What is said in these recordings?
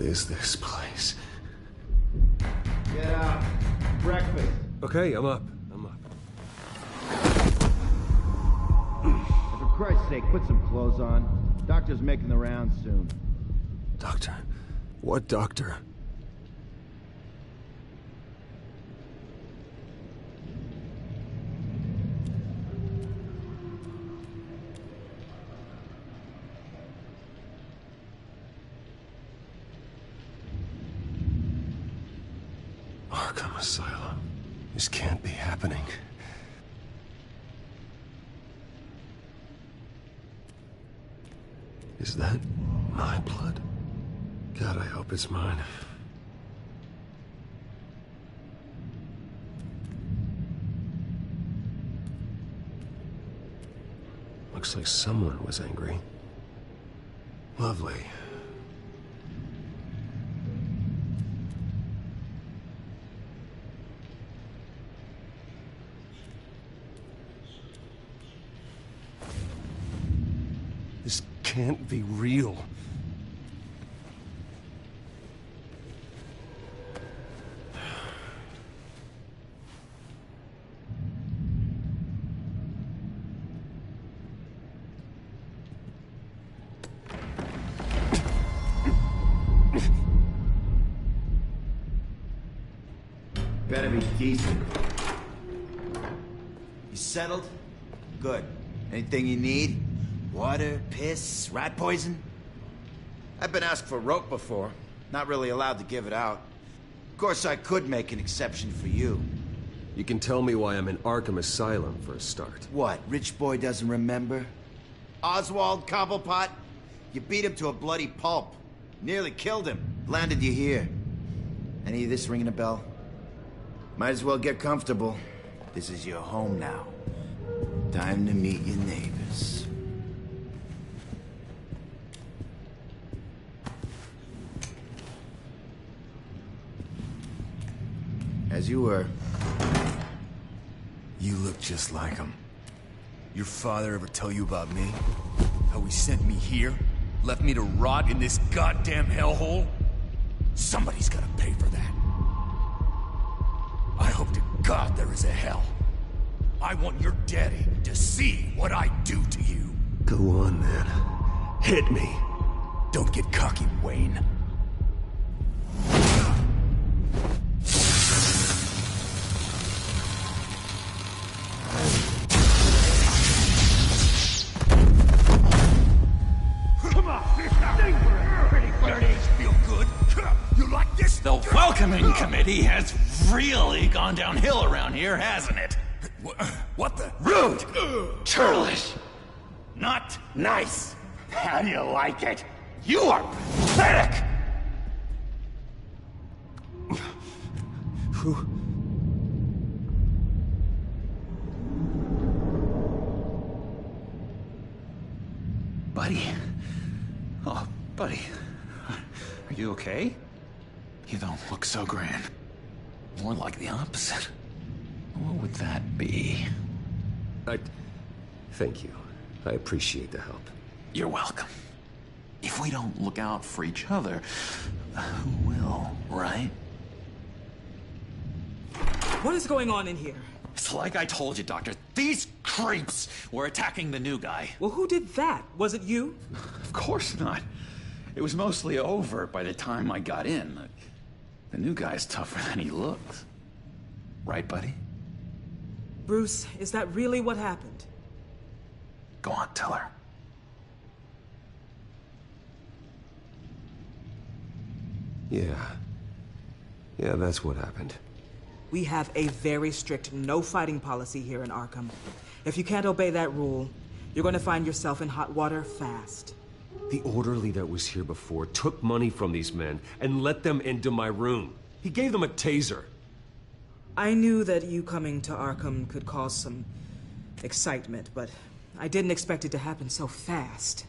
is this place? Get up. Breakfast. Okay, I'm up. For Christ's sake, put some clothes on. Doctor's making the rounds soon. Doctor? What doctor? Arkham Asylum. This can't be happening. Is that my blood? God, I hope it's mine. Looks like someone was angry. Lovely. This can't be real. Better be decent. You settled? Good. Anything you need? Water, piss, rat poison? I've been asked for rope before. Not really allowed to give it out. Of course, I could make an exception for you. You can tell me why I'm in Arkham Asylum for a start. What, rich boy doesn't remember? Oswald Cobblepot? You beat him to a bloody pulp. Nearly killed him. Landed you here. Any of this ringing a bell? Might as well get comfortable. This is your home now. Time to meet your neighbors. As you were. You look just like him. Your father ever tell you about me? How he sent me here? Left me to rot in this goddamn hellhole? Somebody's gotta pay for that. I hope to God there is a hell. I want your daddy to see what I do to you. Go on, then. Hit me. Don't get cocky, Wayne. Come on, pretty flirty. Feel good? You like this? The welcoming committee has really gone downhill around here, hasn't it? What the? Rude! Churlish! Not nice! How do you like it? You are pathetic! Who? Buddy. Oh, buddy. Are you okay? You don't look so grand. More like the opposite. What would that be? Thank you. I appreciate the help. You're welcome. If we don't look out for each other, who will, right? What is going on in here? It's like I told you, Doctor. These creeps were attacking the new guy. Well, who did that? Was it you? Of course not. It was mostly over by the time I got in. The new guy's tougher than he looks. Right, buddy? Bruce, is that really what happened? Go on, tell her. Yeah, that's what happened. We have a very strict no fighting policy here in Arkham. If you can't obey that rule, you're going to find yourself in hot water fast. The orderly that was here before took money from these men and let them into my room. He gave them a taser. I knew that you coming to Arkham could cause some excitement, but I didn't expect it to happen so fast.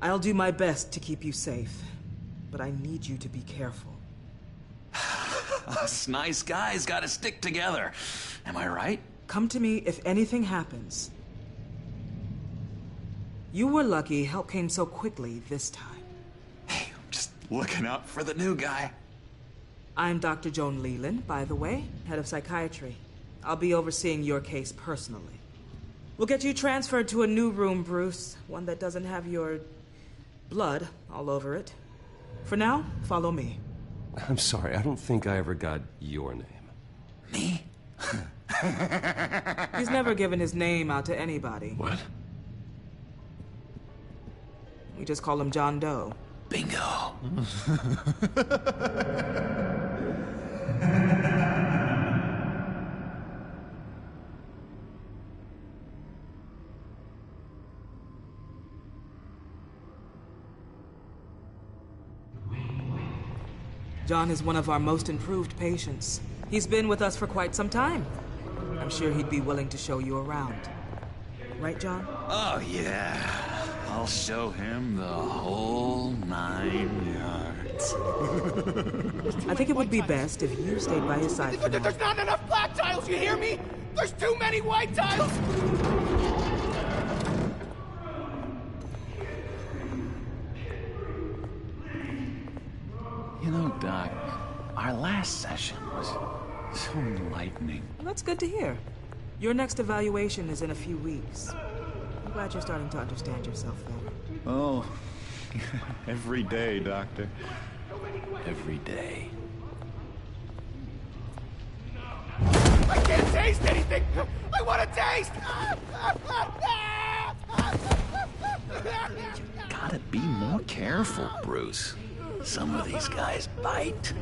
I'll do my best to keep you safe, but I need you to be careful. Us nice guys gotta stick together. Am I right? Come to me if anything happens. You were lucky help came so quickly this time. Hey, I'm just Looking out for the new guy. I'm Dr. Joan Leland, by the way, head of psychiatry. I'll be overseeing your case personally. We'll get you transferred to a new room, Bruce. One that doesn't have your blood all over it. For now, follow me. I'm sorry, I don't think I ever got your name. Me? He's never given his name out to anybody. What? We just call him John Doe. Bingo. John is one of our most improved patients. He's been with us for quite some time. I'm sure he'd be willing to show you around. Right, John? Oh, yeah. I'll show him the whole 9 yards. I think it would be best if you stayed by his side for now. There's not enough black tiles, you hear me? There's too many white tiles! You know, Doc, our last session was so enlightening. Well, that's good to hear. Your next evaluation is in a few weeks. I'm glad you're starting to understand yourself, though. Oh, every day, Doctor. Every day. I can't taste anything! I want to taste! Gotta be more careful, Bruce. Some of these guys bite.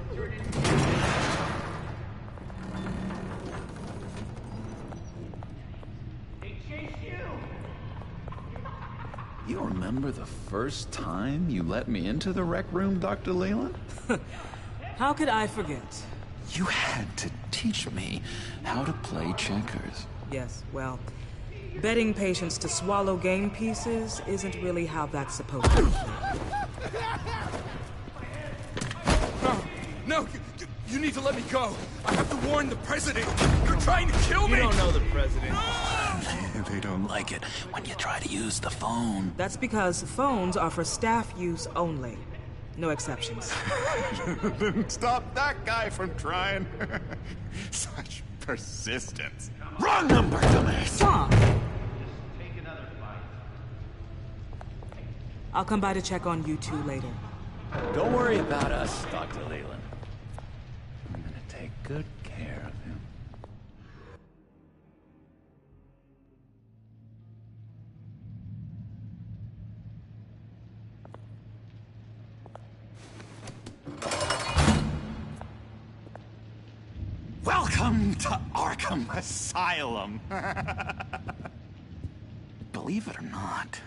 You remember the first time you let me into the rec room, Dr. Leland? How could I forget? You had to teach me how to play checkers. Yes, well, betting patients to swallow game pieces isn't really how that's supposed to be played. No, you need to let me go. I have to warn the president. You're trying to kill me. You don't know the president. They don't like it when you try to use the phone. That's because phones are for staff use only. No exceptions. Stop that guy from trying. Such persistence. Wrong number, dumbass! Tom! I'll come by to check on you two later. Don't worry about us, Dr. Leland. I'm gonna take good care of him. Welcome to Arkham Asylum. Believe it or not,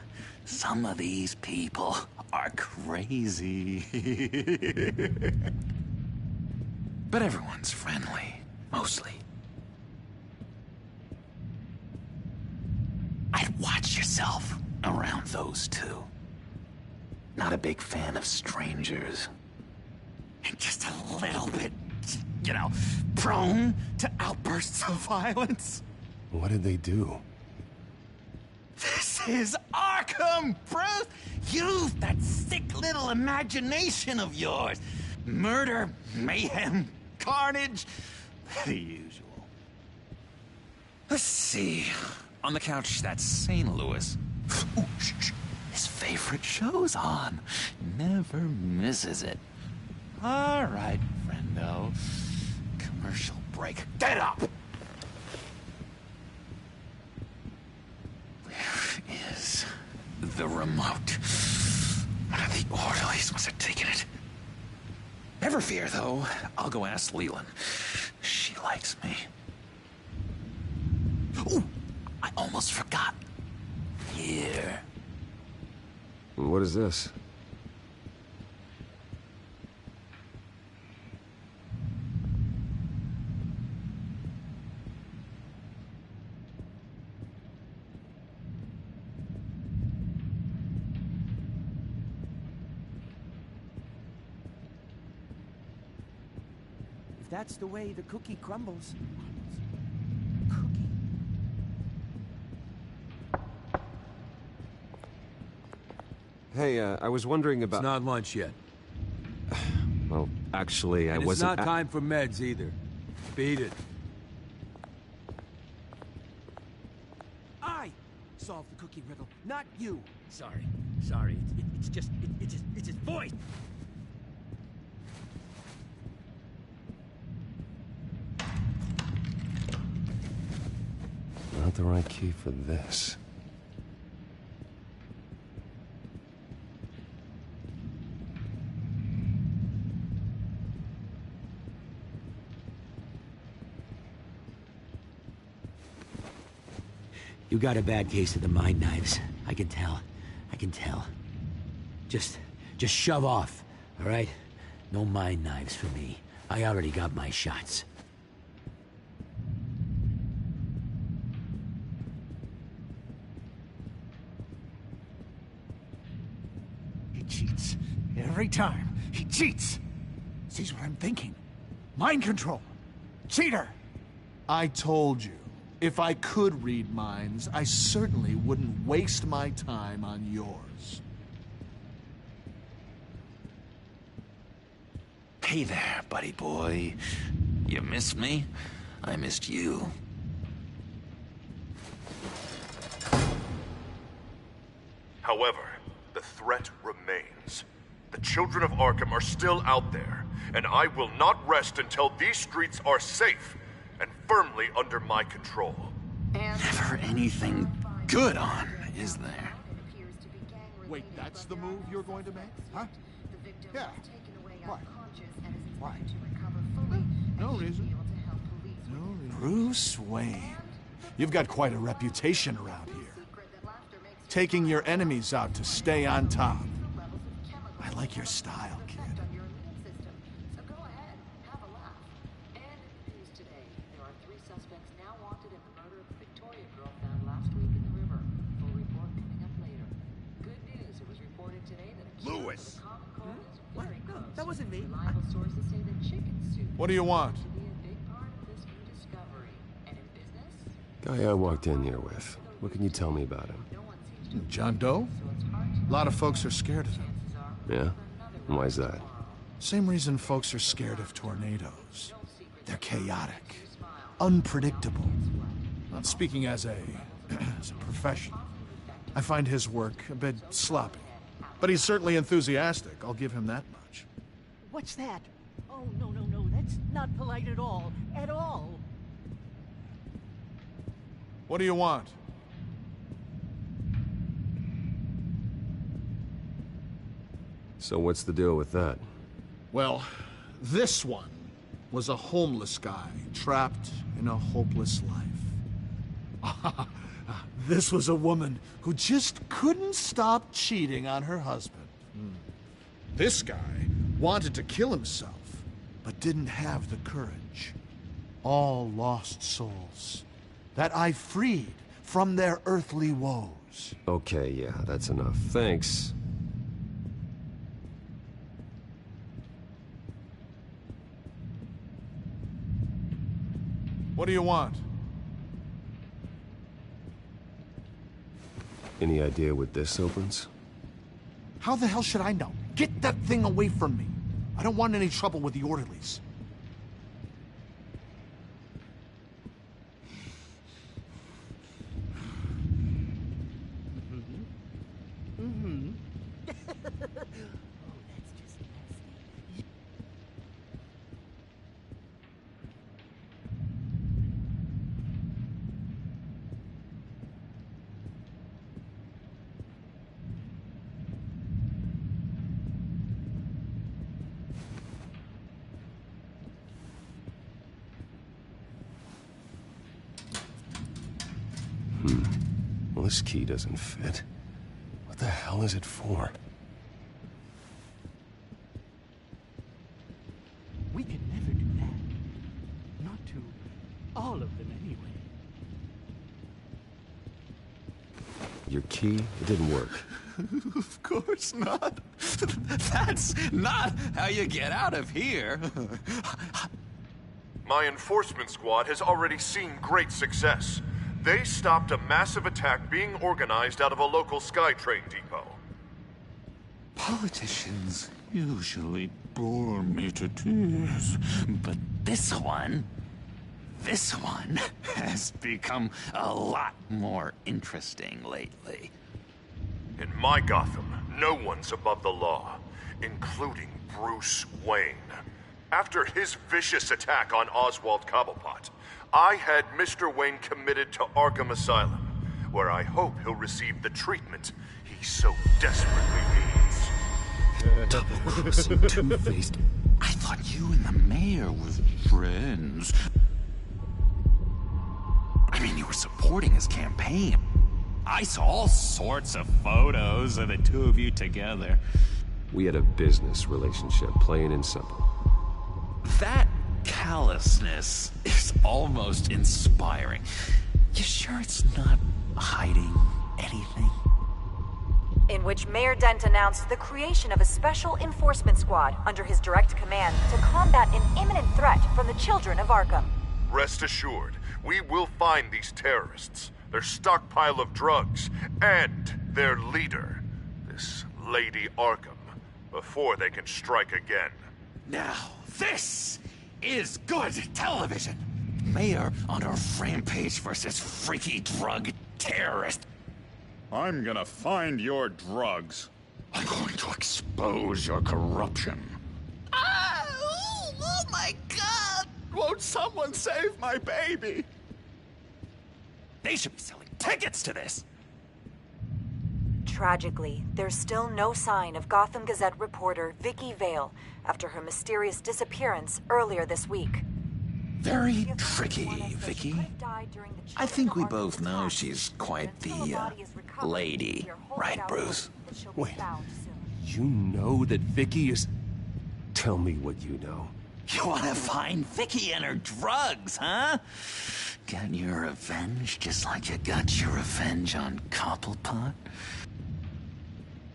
some of these people are crazy. But everyone's friendly, mostly. I'd watch yourself around those two. Not a big fan of strangers. And just a little bit, you know, prone to outbursts of violence. What did they do? This is Arkham, Bruce! Use that sick little imagination of yours. Murder, mayhem, carnage, the usual. Let's see. On the couch, that's St. Louis. Ooh, shh. His favorite show's on. Never misses it. All right, friendo. Commercial break. Get up! Where is the remote? One of the orderlies must have taken it. Never fear, though. I'll go ask Leland. She likes me. Ooh, I almost forgot. Here. What is this? If that's the way the cookie crumbles. Hey, I was wondering about... It's not lunch yet. Well, actually, I And it's wasn't... not time for meds either. Beat it. I solved the cookie riddle, not you. Sorry. It's his voice. Not the right key for this. You got a bad case of the mind knives. I can tell. Just shove off, all right? No mind knives for me. I already got my shots. He cheats. Every time. He cheats. Sees what I'm thinking. Mind control. Cheater! I told you, if I could read minds, I certainly wouldn't waste my time on yours. Hey there, buddy boy. You missed me? I missed you. However, the threat remains. The children of Arkham are still out there, and I will not rest until these streets are safe and firmly under my control. Never anything good on, is there? Wait, that's the move you're going to make? Huh? Yeah. Why? Why? No reason. No reason. Bruce Wayne. You've got quite a reputation around here. Taking your enemies out to stay on top. I like your style, kid. Lewis! What? No, that wasn't me. What do you want? Guy I walked in here with. What can you tell me about him? John Doe? A lot of folks are scared of him. Yeah? And why's that? Same reason folks are scared of tornadoes. They're chaotic, unpredictable. Not speaking as a professional. I find his work a bit sloppy. But he's certainly enthusiastic, I'll give him that much. What's that? Oh, no, that's not polite at all. At all. What do you want? So what's the deal with that? Well, this one was a homeless guy trapped in a hopeless life. This was a woman who just couldn't stop cheating on her husband. This guy wanted to kill himself, but didn't have the courage. All lost souls that I freed from their earthly woes. Okay, yeah, that's enough. Thanks. What do you want? Any idea what this opens? How the hell should I know? Get that thing away from me. I don't want any trouble with the orderlies. Well, this key doesn't fit. What the hell is it for? We can never do that. Not to all of them, anyway. Your key? It didn't work. Of course not. That's not how you get out of here. My enforcement squad has already seen great success. They stopped a massive attack being organized out of a local SkyTrain depot. Politicians usually bore me to tears. But this one has become a lot more interesting lately. In my Gotham, no one's above the law, including Bruce Wayne. After his vicious attack on Oswald Cobblepot, I had Mr. Wayne committed to Arkham Asylum, where I hope he'll receive the treatment he so desperately needs. Double-crossing, two-faced. I thought you and the mayor were friends. I mean, you were supporting his campaign. I saw all sorts of photos of the two of you together. We had a business relationship, plain and simple. That callousness is almost inspiring. You sure it's not hiding anything? In which Mayor Dent announced the creation of a special enforcement squad under his direct command to combat an imminent threat from the children of Arkham. Rest assured, we will find these terrorists, their stockpile of drugs, and their leader, this Lady Arkham, before they can strike again. Now, this is good television. Mayor on a rampage versus freaky drug terrorist. I'm gonna find your drugs. I'm going to expose your corruption. Oh my God! Won't someone save my baby? They should be selling tickets to this. Tragically, there's still no sign of Gotham Gazette reporter Vicky Vale after her mysterious disappearance earlier this week. Very tricky, Vicky. I think we both know she's quite the, lady, right, Bruce? Wait, you know that Vicky is... Tell me what you know. You want to find Vicky and her drugs, huh? Get your revenge just like you got your revenge on Cobblepot?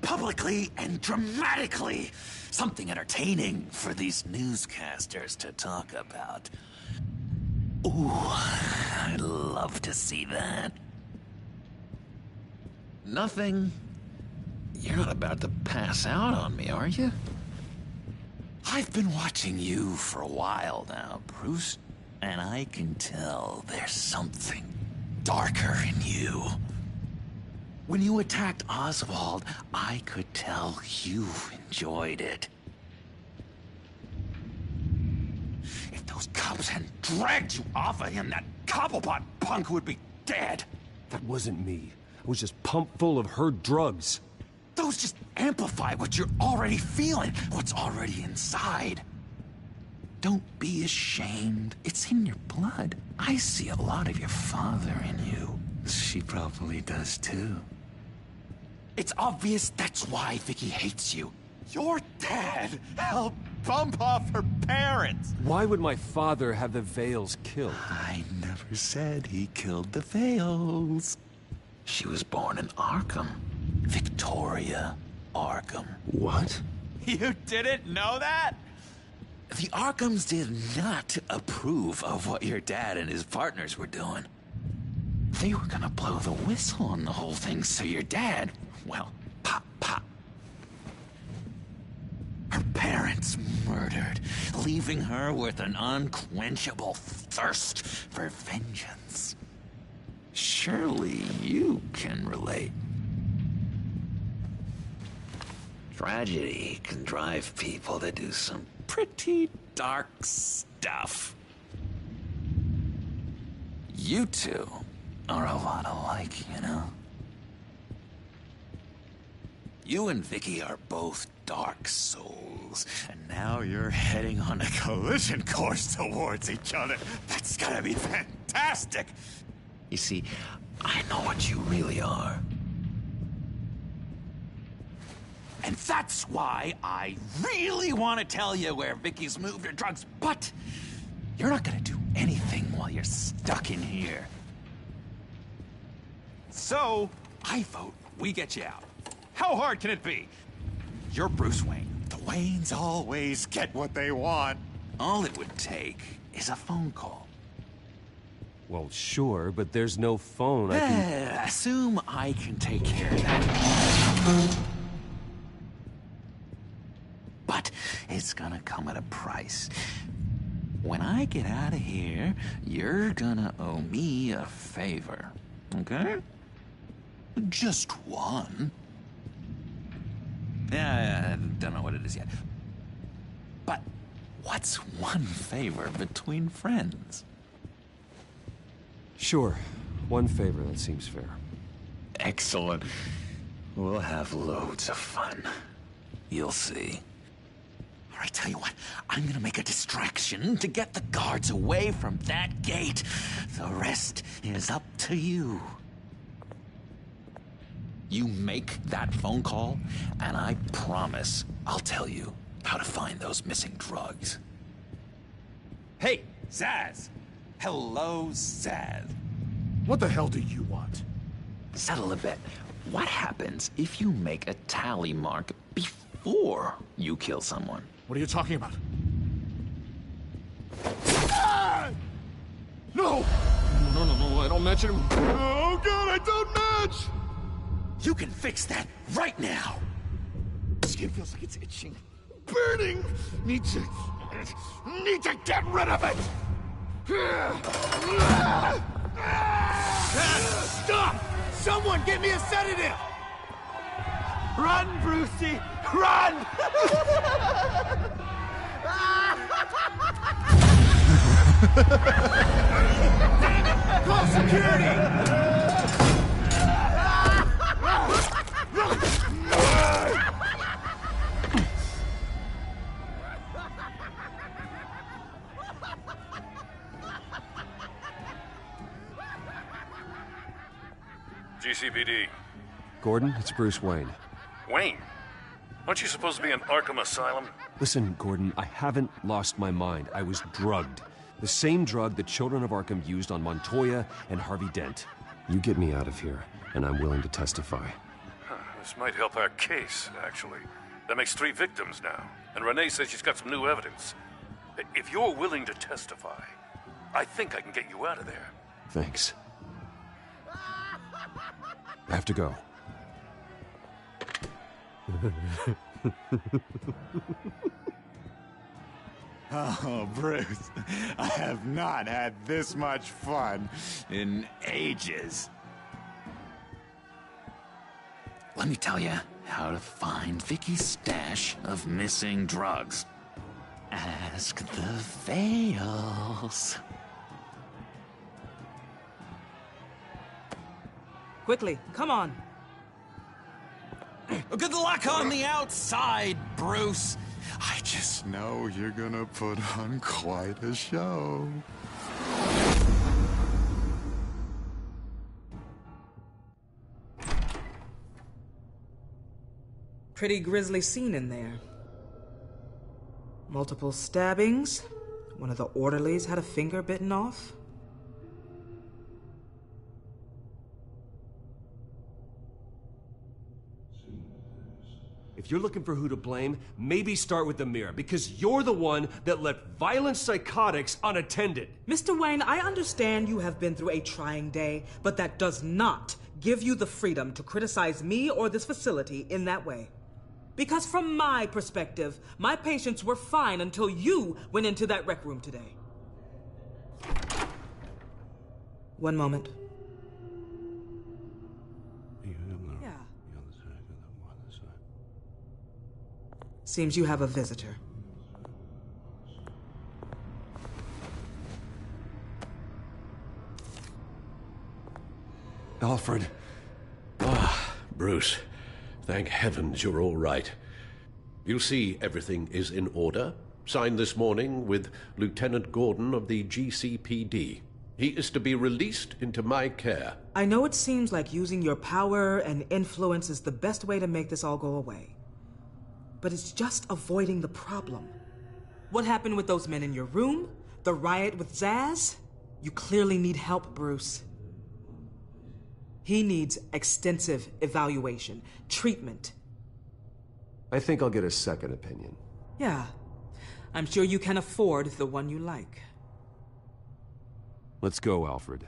Publicly and dramatically! Something entertaining for these newscasters to talk about. Ooh, I'd love to see that. Nothing? You're not about to pass out on me, are you? I've been watching you for a while now, Bruce, and I can tell there's something darker in you. When you attacked Oswald, I could tell you enjoyed it. If those cops hadn't dragged you off of him, that Cobblepot punk would be dead. That wasn't me. I was just pumped full of her drugs. Those just amplify what you're already feeling, what's already inside. Don't be ashamed. It's in your blood. I see a lot of your father in you. She probably does too. It's obvious that's why Vicky hates you. Your dad helped bump off her parents. Why would my father have the Vales killed? I never said he killed the Vales. She was born in Arkham. Victoria Arkham. What? You didn't know that? The Arkhams did not approve of what your dad and his partners were doing. They were gonna blow the whistle on the whole thing, so your dad, well, pop, pop. Her parents murdered, leaving her with an unquenchable thirst for vengeance. Surely you can relate. Tragedy can drive people to do some pretty dark stuff. You two are a lot alike, you know? You and Vicky are both dark souls, and now you're heading on a collision course towards each other. That's gonna be fantastic! You see, I know what you really are. And that's why I really want to tell you where Vicky's moved her drugs, but you're not gonna do anything while you're stuck in here. So, I vote we get you out. How hard can it be? You're Bruce Wayne. The Waynes always get what they want. All it would take is a phone call. Well, sure, but there's no phone. I can... Assume I can take care of that. But it's gonna come at a price. When I get out of here, you're gonna owe me a favor, okay? Just one. Yeah, I don't know what it is yet. But what's one favor between friends? Sure. One favor, that seems fair. Excellent. We'll have loads of fun. You'll see. All right, tell you what, I'm gonna make a distraction to get the guards away from that gate. The rest is up to you. You make that phone call, and I promise I'll tell you how to find those missing drugs. Hey, Zaz! Hello, Zaz. What the hell do you want? Settle a bit. What happens if you make a tally mark before you kill someone? What are you talking about? Ah! No! No, I don't match him. Oh, God, I don't match! You can fix that right now! Skin feels like it's itching. Burning! Need to get rid of it! Stop! Someone get me a sedative! Run, Brucey! Run! Call security! GCPD. Gordon, it's Bruce Wayne. Wayne? Aren't you supposed to be in Arkham Asylum? Listen, Gordon, I haven't lost my mind. I was drugged. The same drug the children of Arkham used on Montoya and Harvey Dent. You get me out of here, and I'm willing to testify. This might help our case, actually. That makes 3 victims now, and Renee says she's got some new evidence. If you're willing to testify, I think I can get you out of there. Thanks. I have to go. Oh, Bruce, I have not had this much fun in ages. Let me tell you how to find Vicky's stash of missing drugs. Ask the Veils. Quickly, come on. Good luck on the outside, Bruce. I just know you're gonna put on quite a show. Pretty grisly scene in there. Multiple stabbings. One of the orderlies had a finger bitten off. If you're looking for who to blame, maybe start with the mirror, because you're the one that left violent psychotics unattended. Mr. Wayne, I understand you have been through a trying day, but that does not give you the freedom to criticize me or this facility in that way. Because from my perspective, my patients were fine until you went into that rec room today. One moment. Yeah. Seems you have a visitor. Alfred. Ah, Bruce. Thank heavens you're all right. You see everything is in order. Signed this morning with Lieutenant Gordon of the GCPD. He is to be released into my care. I know it seems like using your power and influence is the best way to make this all go away. But it's just avoiding the problem. What happened with those men in your room? The riot with Zaz? You clearly need help, Bruce. He needs extensive evaluation, treatment. I think I'll get a second opinion. Yeah, I'm sure you can afford the one you like. Let's go, Alfred.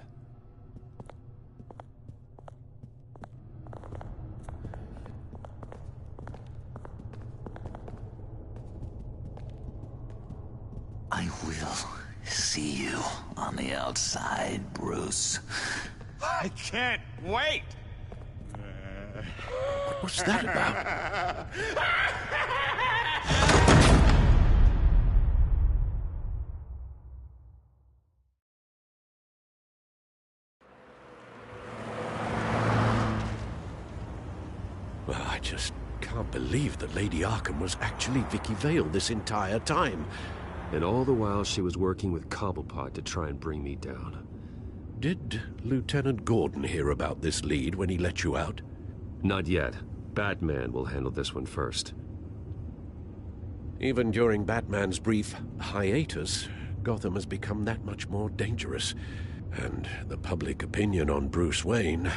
I will see you on the outside, Bruce. I can't wait! What's that about? Well, I just can't believe that Lady Arkham was actually Vicky Vale this entire time. And all the while she was working with Cobblepot to try and bring me down. Did Lieutenant Gordon hear about this lead when he let you out? Not yet. Batman will handle this one first. Even during Batman's brief hiatus, Gotham has become that much more dangerous. And the public opinion on Bruce Wayne...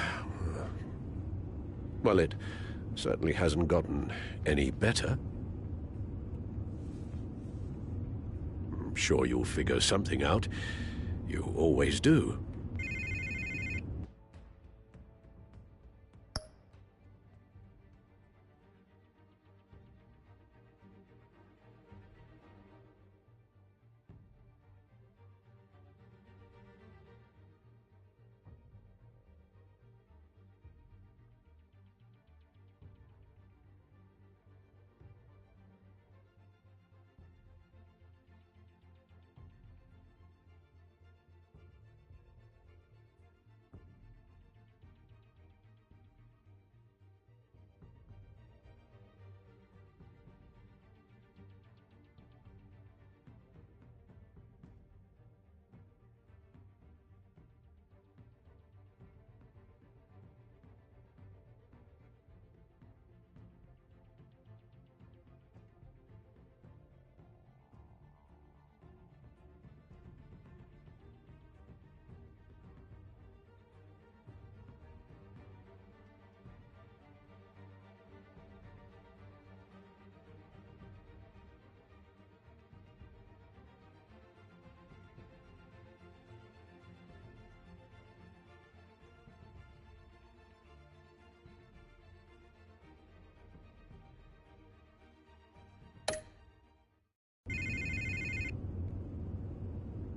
well, it certainly hasn't gotten any better. I'm sure you'll figure something out. You always do.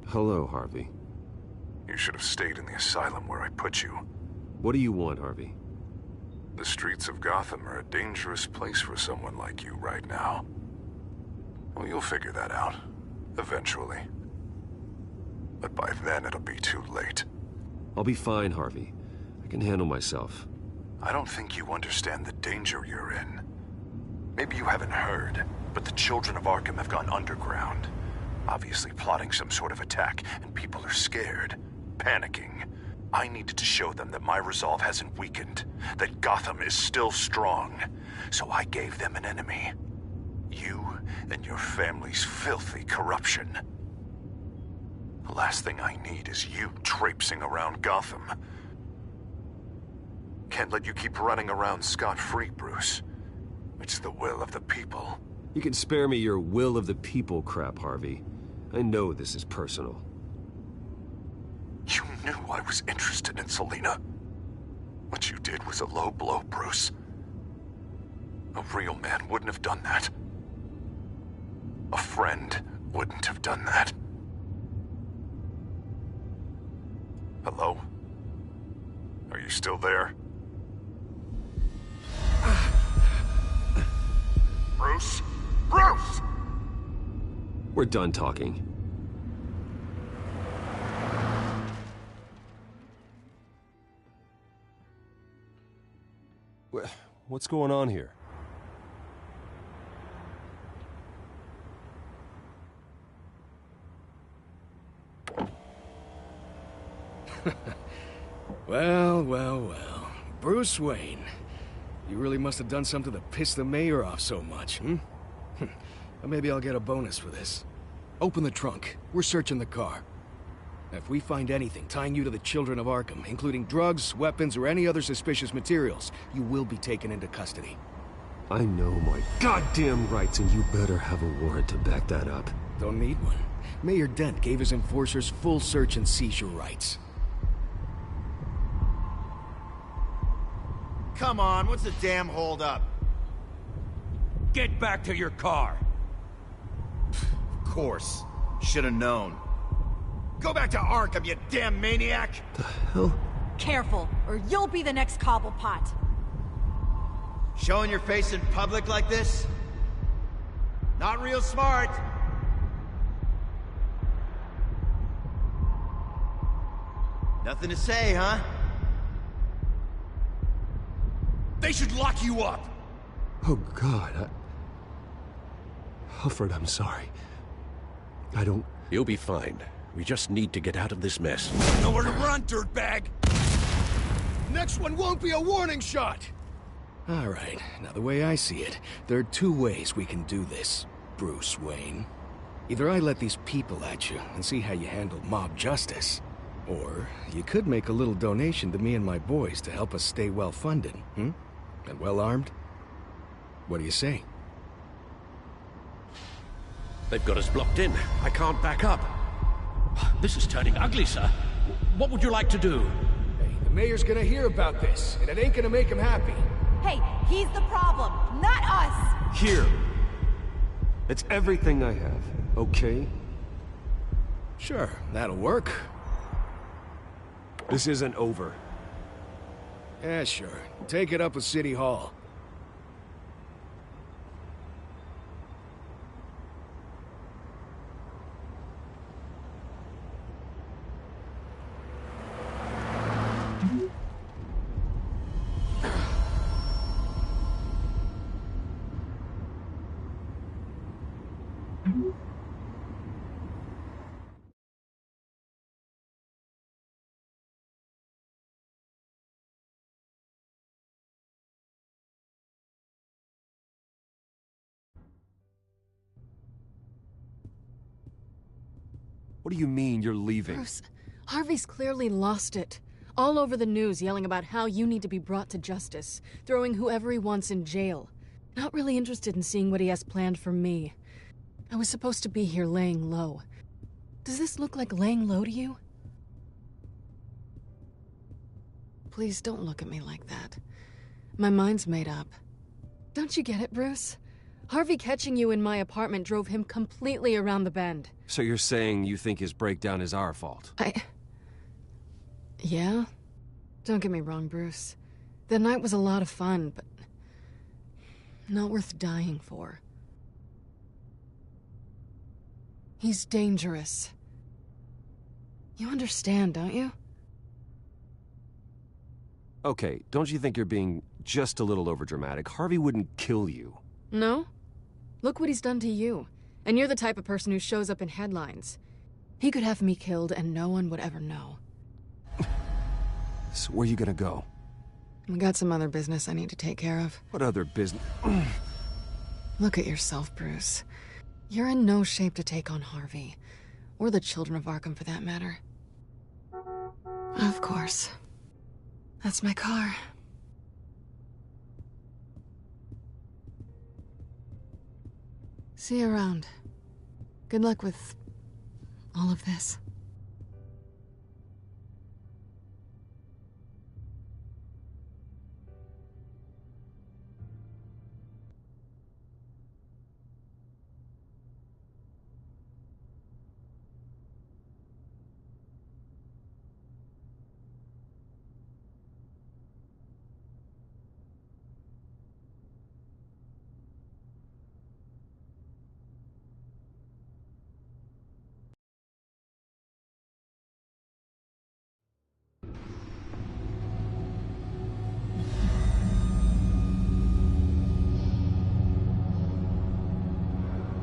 Hello, Harvey. You should have stayed in the asylum where I put you. What do you want, Harvey? The streets of Gotham are a dangerous place for someone like you right now. Well, you'll figure that out. Eventually. But by then, it'll be too late. I'll be fine, Harvey. I can handle myself. I don't think you understand the danger you're in. Maybe you haven't heard, but the children of Arkham have gone underground. Obviously plotting some sort of attack, and people are scared, panicking. I needed to show them that my resolve hasn't weakened, that Gotham is still strong. So I gave them an enemy. You and your family's filthy corruption. The last thing I need is you traipsing around Gotham. Can't let you keep running around scot-free, Bruce. It's the will of the people. You can spare me your will of the people crap, Harvey. I know this is personal. You knew I was interested in Selina. What you did was a low blow, Bruce. A real man wouldn't have done that. A friend wouldn't have done that. Hello? Are you still there? Bruce? Bruce! We're done talking. What's going on here? Well, well, well. Bruce Wayne. You really must have done something to piss the mayor off so much, hmm? Well, maybe I'll get a bonus for this. Open the trunk. We're searching the car. If we find anything tying you to the children of Arkham, including drugs, weapons, or any other suspicious materials, you will be taken into custody. I know my goddamn rights, and you better have a warrant to back that up. Don't need one. Mayor Dent gave his enforcers full search and seizure rights. Come on, what's the damn holdup? Get back to your car! Of course. Should've known. Go back to Arkham, you damn maniac! The hell? Careful, or you'll be the next Cobblepot. Showing your face in public like this? Not real smart. Nothing to say, huh? They should lock you up! Oh, God, Alfred, I'm sorry. I don't... You'll be fine. We just need to get out of this mess. Nowhere to run, dirtbag! Next one won't be a warning shot! All right, now the way I see it, there are two ways we can do this, Bruce Wayne. Either I let these people at you and see how you handle mob justice, or you could make a little donation to me and my boys to help us stay well-funded, And well-armed? What do you say? They've got us blocked in. I can't back up. This is turning ugly, sir. What would you like to do? Hey, the mayor's gonna hear about this, and it ain't gonna make him happy. Hey, he's the problem, not us! Here. It's everything I have, okay? Sure, that'll work. This isn't over. Yeah, sure. Take it up with City Hall. What do you mean you're leaving? Bruce, Harvey's clearly lost it. All over the news yelling about how you need to be brought to justice, throwing whoever he wants in jail. Not really interested in seeing what he has planned for me. I was supposed to be here laying low. Does this look like laying low to you? Please don't look at me like that. My mind's made up. Don't you get it, Bruce? Harvey catching you in my apartment drove him completely around the bend. So you're saying you think his breakdown is our fault? Yeah? Don't get me wrong, Bruce. The night was a lot of fun, but not worth dying for. He's dangerous. You understand, don't you? Okay, don't you think you're being just a little overdramatic? Harvey wouldn't kill you. No? Look what he's done to you. And you're the type of person who shows up in headlines. He could have me killed and no one would ever know. So where are you gonna go? I got some other business I need to take care of. What other business? Look at yourself, Bruce. You're in no shape to take on Harvey. Or the children of Arkham, for that matter. Of course. That's my car. See you around. Good luck with all of this.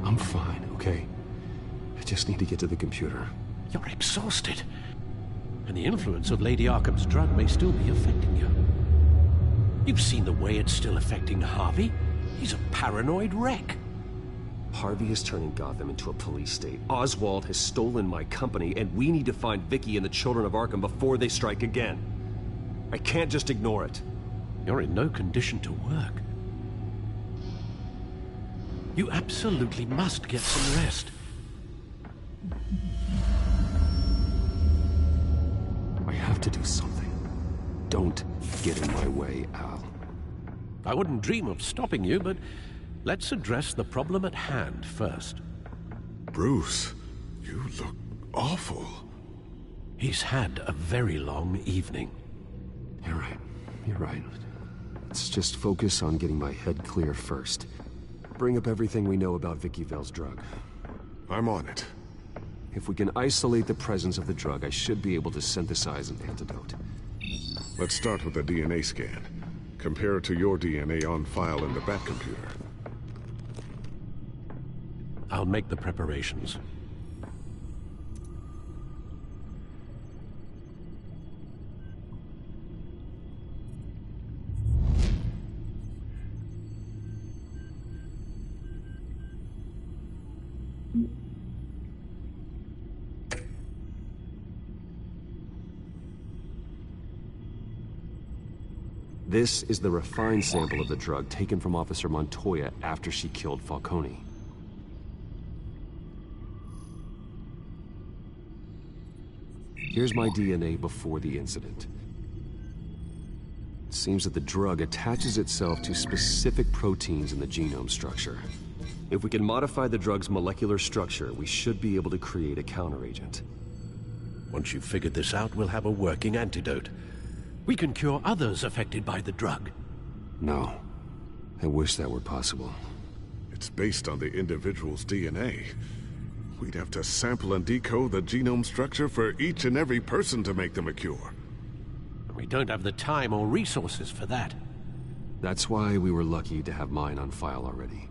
I'm fine, okay? I just need to get to the computer. You're exhausted. And the influence of Lady Arkham's drug may still be affecting you. You've seen the way it's still affecting Harvey. He's a paranoid wreck. Harvey is turning Gotham into a police state. Oswald has stolen my company, and we need to find Vicky and the children of Arkham before they strike again. I can't just ignore it. You're in no condition to work. You absolutely must get some rest. I have to do something. Don't get in my way, Al. I wouldn't dream of stopping you, but let's address the problem at hand first. Bruce, You look awful. He's had a very long evening. You're right. You're right. Let's just focus on getting my head clear first. Bring up everything we know about Vicky Vale's drug. I'm on it. If we can isolate the presence of the drug, I should be able to synthesize an antidote. Let's start with a DNA scan. Compare it to your DNA on file in the Bat computer. I'll make the preparations. This is the refined sample of the drug taken from Officer Montoya after she killed Falcone. Here's my DNA before the incident. It seems that the drug attaches itself to specific proteins in the genome structure. If we can modify the drug's molecular structure, we should be able to create a counteragent. Once you've figured this out, we'll have a working antidote. We can cure others affected by the drug. No. I wish that were possible. It's based on the individual's DNA. We'd have to sample and decode the genome structure for each and every person to make them a cure. We don't have the time or resources for that. That's why we were lucky to have mine on file already.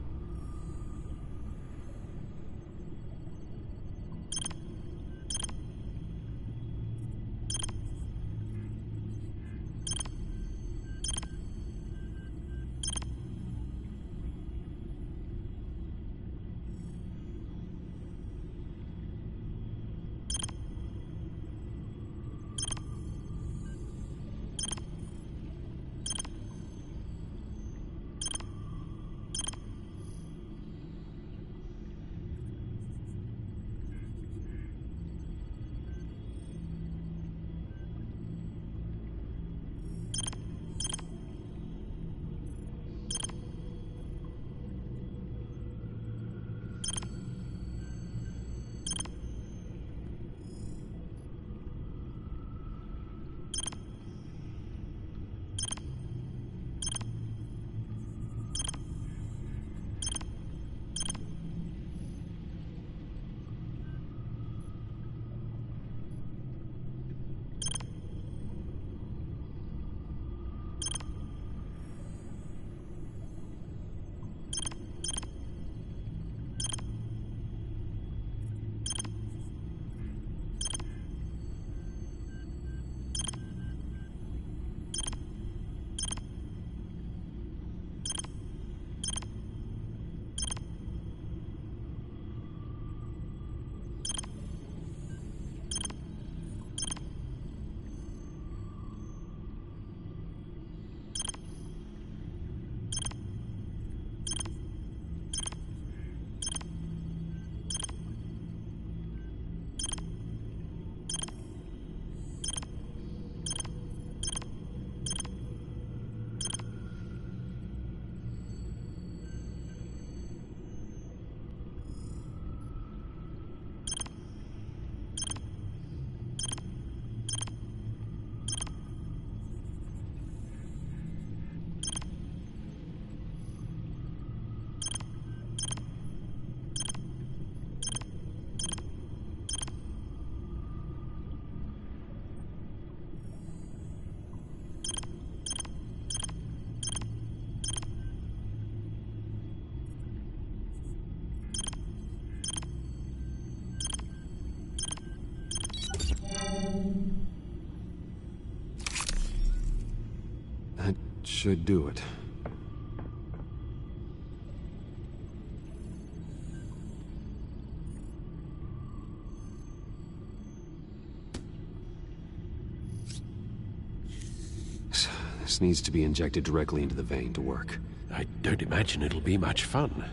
That should do it. This needs to be injected directly into the vein to work. I don't imagine it'll be much fun.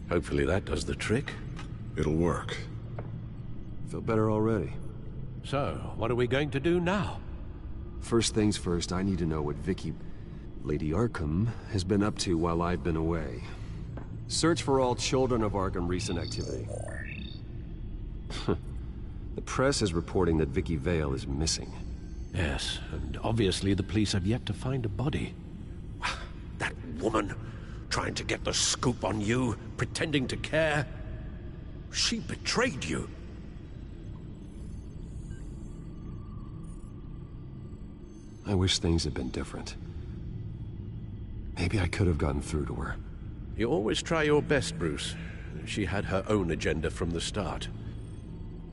Hopefully that does the trick. It'll work. Feel better already. So, what are we going to do now? First things first, I need to know what Lady Arkham, has been up to while I've been away. Search for all Children of Arkham recent activity. The press is reporting that Vicky Vale is missing. Yes, and obviously the police have yet to find a body. That woman, trying to get the scoop on you, pretending to care. She betrayed you. I wish things had been different. Maybe I could have gotten through to her. You always try your best, Bruce. She had her own agenda from the start.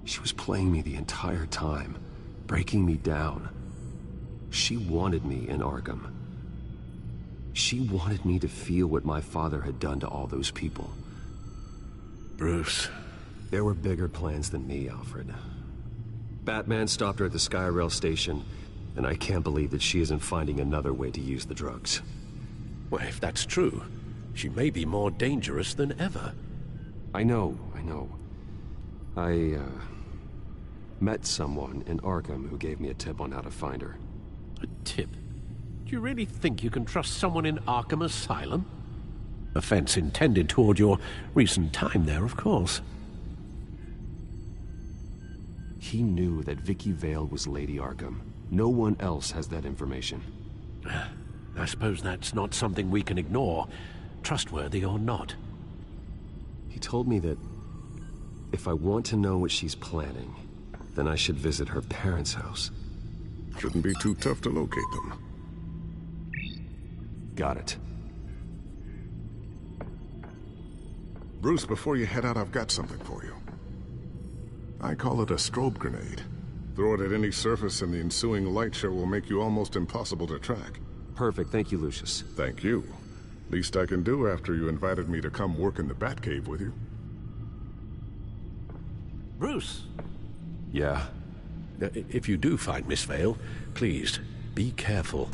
She was playing me the entire time, breaking me down. She wanted me in Arkham. She wanted me to feel what my father had done to all those people. Bruce. There were bigger plans than me, Alfred. Batman stopped her at the Skyrail station, and I can't believe that she isn't finding another way to use the drugs. Well, if that's true, she may be more dangerous than ever. I know. I met someone in Arkham who gave me a tip on how to find her. A tip? Do you really think you can trust someone in Arkham Asylum? Offense intended toward your recent time there, of course. He knew that Vicky Vale was Lady Arkham. No one else has that information. I suppose that's not something we can ignore, trustworthy or not. He told me that if I want to know what she's planning, then I should visit her parents' house. Shouldn't be too tough to locate them. Got it. Bruce, before you head out, I've got something for you. I call it a strobe grenade. Throw it at any surface and the ensuing light show will make you almost impossible to track. Perfect. Thank you, Lucius. Thank you. Least I can do after you invited me to come work in the Batcave with you. Bruce! Yeah? If you do find Miss Vale, please, be careful.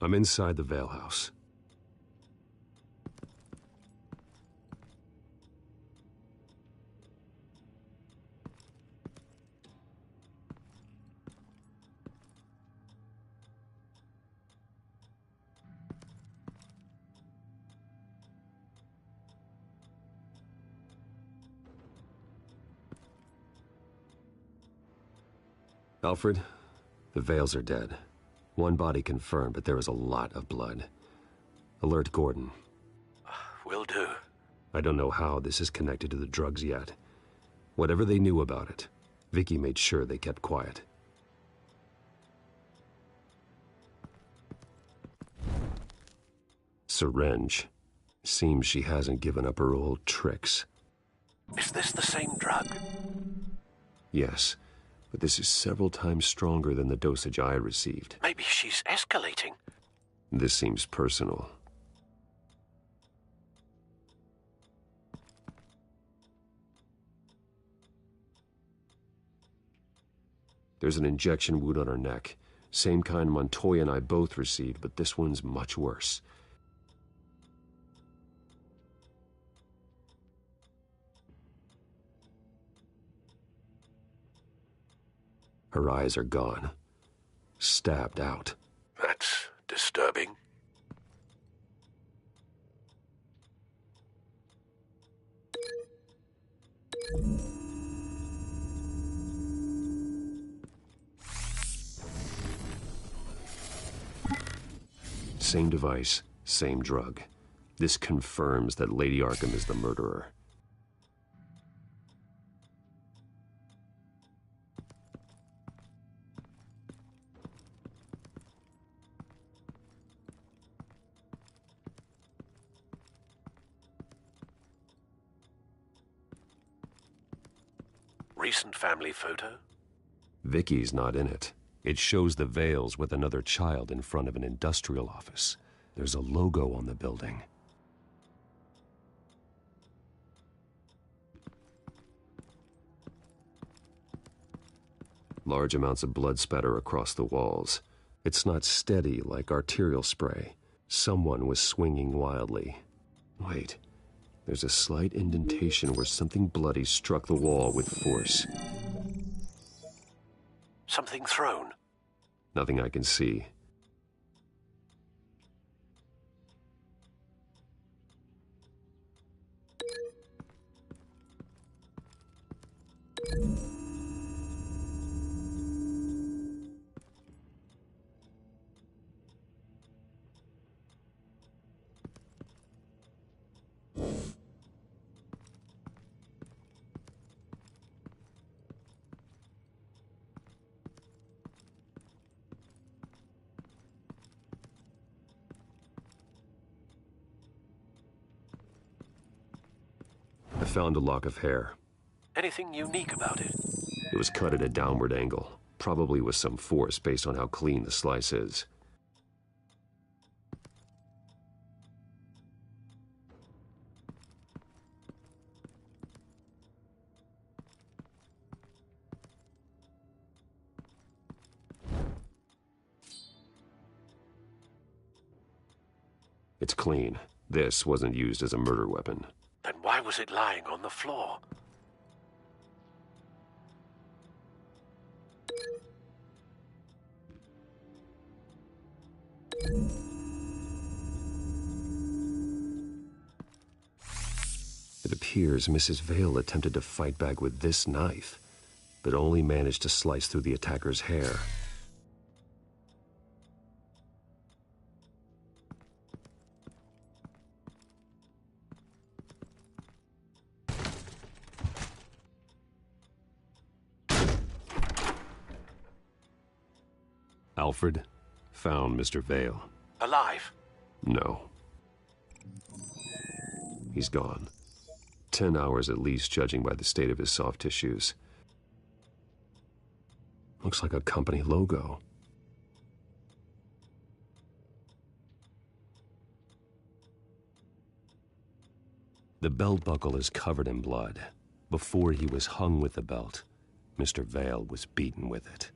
I'm inside the Vale house. Alfred, the Vales are dead. One body confirmed, but there is a lot of blood. Alert Gordon. Will do. I don't know how this is connected to the drugs yet. Whatever they knew about it, Vicky made sure they kept quiet. Syringe. Seems she hasn't given up her old tricks. Is this the same drug? Yes, but this is several times stronger than the dosage I received. Maybe she's escalating. This seems personal. There's an injection wound on her neck. Same kind Montoya and I both received, but this one's much worse. Her eyes are gone. Stabbed out. That's disturbing. Same device, Same drug. This confirms that Lady Arkham is the murderer. Recent family photo? Vicky's not in it. It shows the Vales with another child in front of an industrial office. There's a logo on the building. Large amounts of blood spatter across the walls. It's not steady like arterial spray. Someone was swinging wildly. Wait, there's a slight indentation where something bloody struck the wall with force. Something thrown? Nothing I can see. I found a lock of hair. Anything unique about it? It was cut at a downward angle, probably with some force based on how clean the slice is. It's clean. This wasn't used as a murder weapon. Then why was it lying on the floor? It appears Mrs. Vale attempted to fight back with this knife, but only managed to slice through the attacker's hair. Alfred found Mr. Vale. Alive? No. He's gone. 10 hours at least, judging by the state of his soft tissues. Looks like a company logo. The belt buckle is covered in blood. Before he was hung with the belt, Mr. Vale was beaten with it.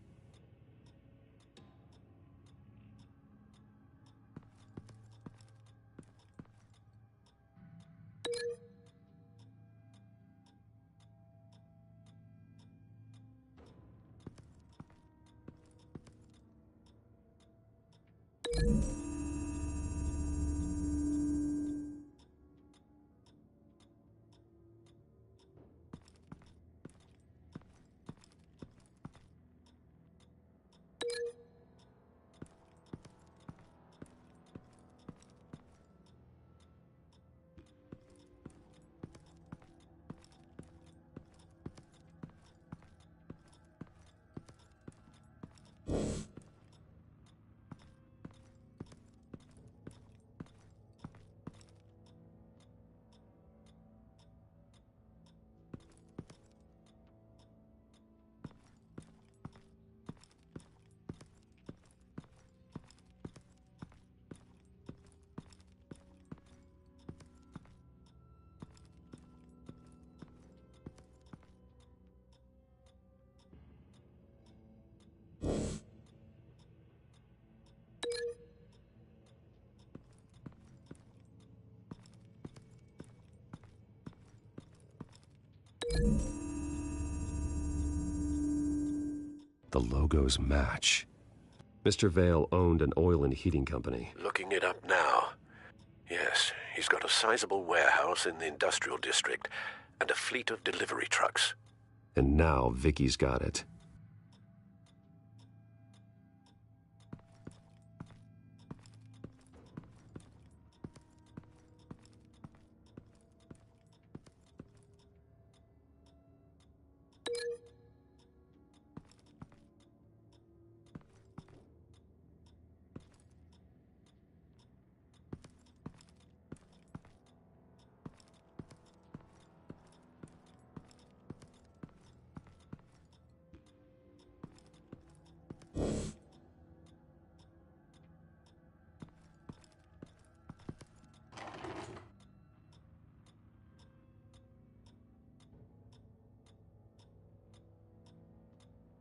The logos match. Mr. Vale owned an oil and heating company. Looking it up now. Yes, he's got a sizable warehouse in the industrial district and a fleet of delivery trucks. And now Vicky's got it.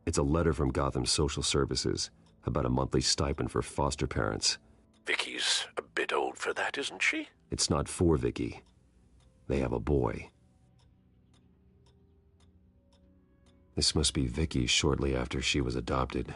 It's a letter from Gotham Social Services about a monthly stipend for foster parents. Vicky's a bit old for that, isn't she? It's not for Vicky. They have a boy. This must be Vicky shortly after she was adopted.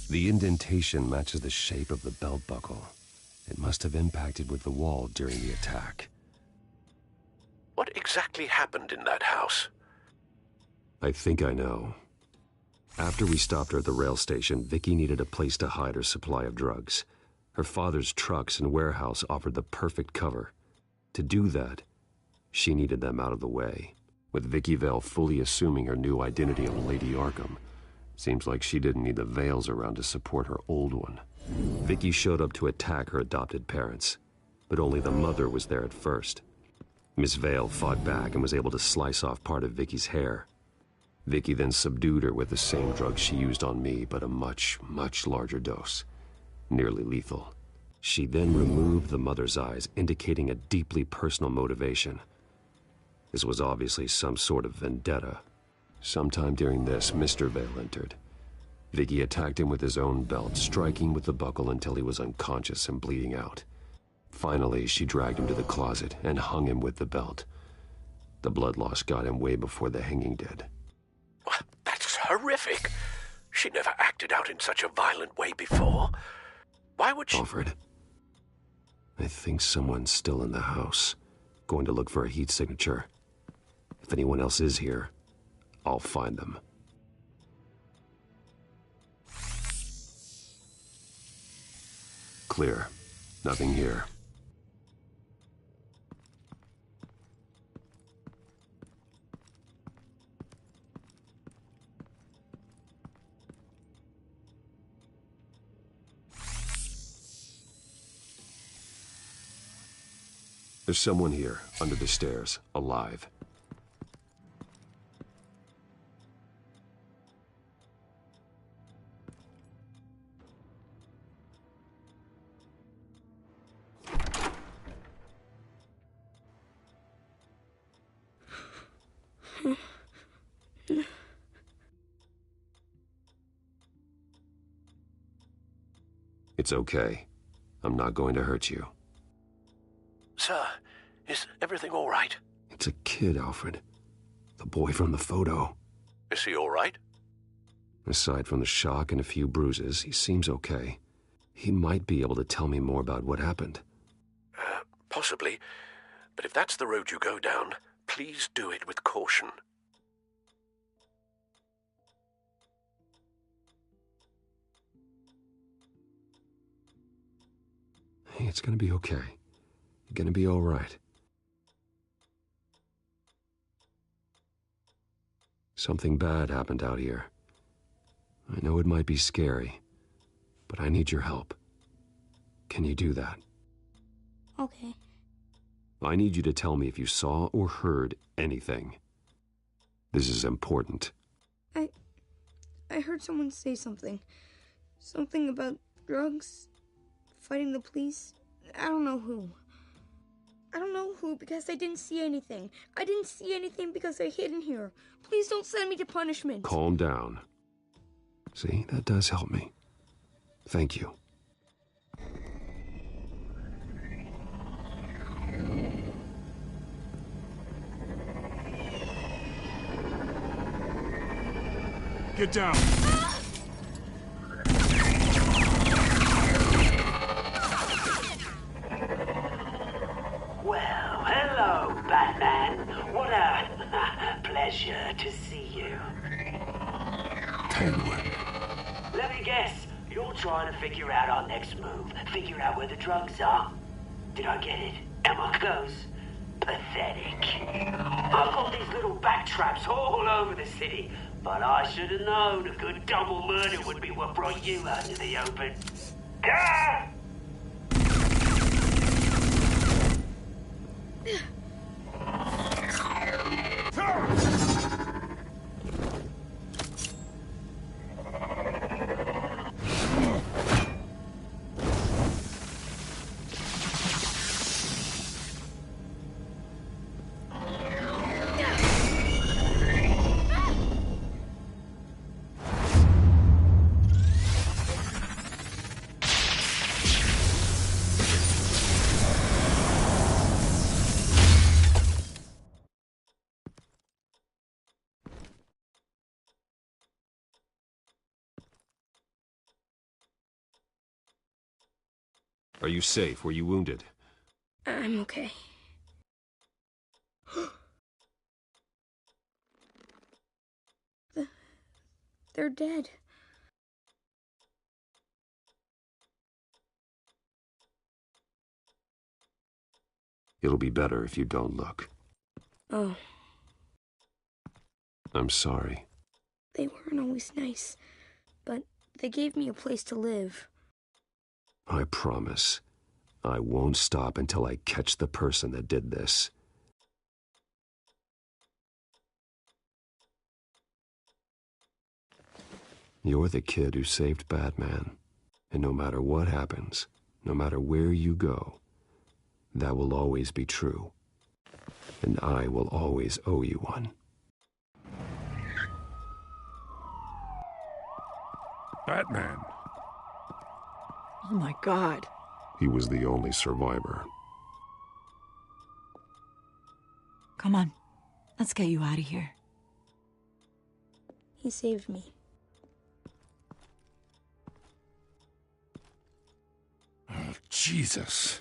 The indentation matches the shape of the belt buckle. It must have impacted with the wall during the attack. What exactly happened in that house? I think I know. After we stopped her at the rail station, Vicky needed a place to hide her supply of drugs. Her father's trucks and warehouse offered the perfect cover. To do that, she needed them out of the way. With Vicky Vale fully assuming her new identity of Lady Arkham, seems like she didn't need the veils around to support her old one. Vicky showed up to attack her adopted parents, but only the mother was there at first. Miss Vale fought back and was able to slice off part of Vicky's hair. Vicky then subdued her with the same drug she used on me, but a much, much larger dose. Nearly lethal. She then removed the mother's eyes, indicating a deeply personal motivation. This was obviously some sort of vendetta. Sometime during this, Mr. Vale entered. Vicky attacked him with his own belt, striking with the buckle until he was unconscious and bleeding out. Finally, she dragged him to the closet and hung him with the belt. The blood loss got him way before the hanging did. That's horrific. She never acted out in such a violent way before. Why would she— Alfred, I think someone's still in the house, going to look for a heat signature. If anyone else is here, I'll find them. Clear. Nothing here. There's someone here, under the stairs, alive. It's okay. I'm not going to hurt you. Sir, is everything all right? It's a kid, Alfred. The boy from the photo. Is he all right? Aside from the shock and a few bruises, he seems okay. He might be able to tell me more about what happened. Possibly. But if that's the road you go down, please do it with caution. Hey, it's gonna be okay. You're gonna be all right. Something bad happened out here. I know it might be scary, but I need your help. Can you do that? Okay. I need you to tell me if you saw or heard anything. This is important. I heard someone say something. Something about drugs, fighting the police. I don't know who. I don't know who because I didn't see anything. I didn't see anything because I hid in here. Please don't send me to punishment. Calm down. See, that does help me. Thank you. Get down. Well, hello, Batman. What a pleasure to see you. Penguin. Let me guess, you're trying to figure out our next move. Figure out where the drugs are. Did I get it? Am I close? Pathetic. I've got these little bat traps all over the city, but I should have known a good double murder would be what brought you out into the open. Ah! Are you safe? Were you wounded? I'm okay. They're dead. It'll be better if you don't look. Oh, I'm sorry. they weren't always nice, but they gave me a place to live. I promise. I won't stop until I catch the person that did this. You're the kid who saved Batman. And no matter what happens, no matter where you go, that will always be true. And I will always owe you one. Batman. Oh my God. He was the only survivor. Come on. Let's get you out of here. He saved me. Oh, Jesus.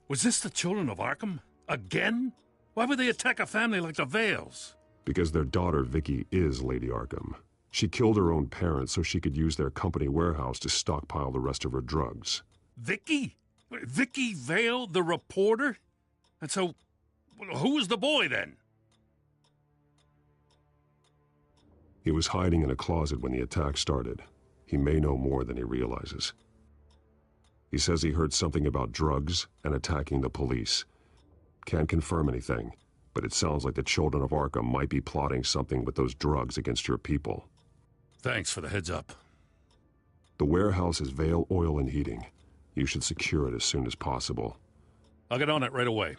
Was this the children of Arkham? Again? Why would they attack a family like the Vales? Because their daughter, Vicky, is Lady Arkham. She killed her own parents so she could use their company warehouse to stockpile the rest of her drugs. Vicky? Vicky Vale, the reporter? And so, who was the boy then? He was hiding in a closet when the attack started. He may know more than he realizes. He says he heard something about drugs and attacking the police. Can't confirm anything, but it sounds like the children of Arkham might be plotting something with those drugs against your people. Thanks for the heads up. The warehouse is Vale Oil and Heating. You should secure it as soon as possible. I'll get on it right away.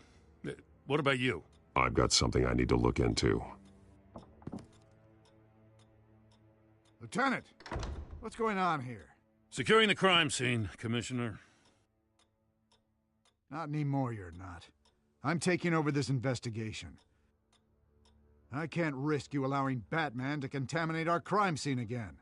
What about you? I've got something I need to look into. Lieutenant, what's going on here? Securing the crime scene, Commissioner. Not anymore, you're not. I'm taking over this investigation. I can't risk you allowing Batman to contaminate our crime scene again.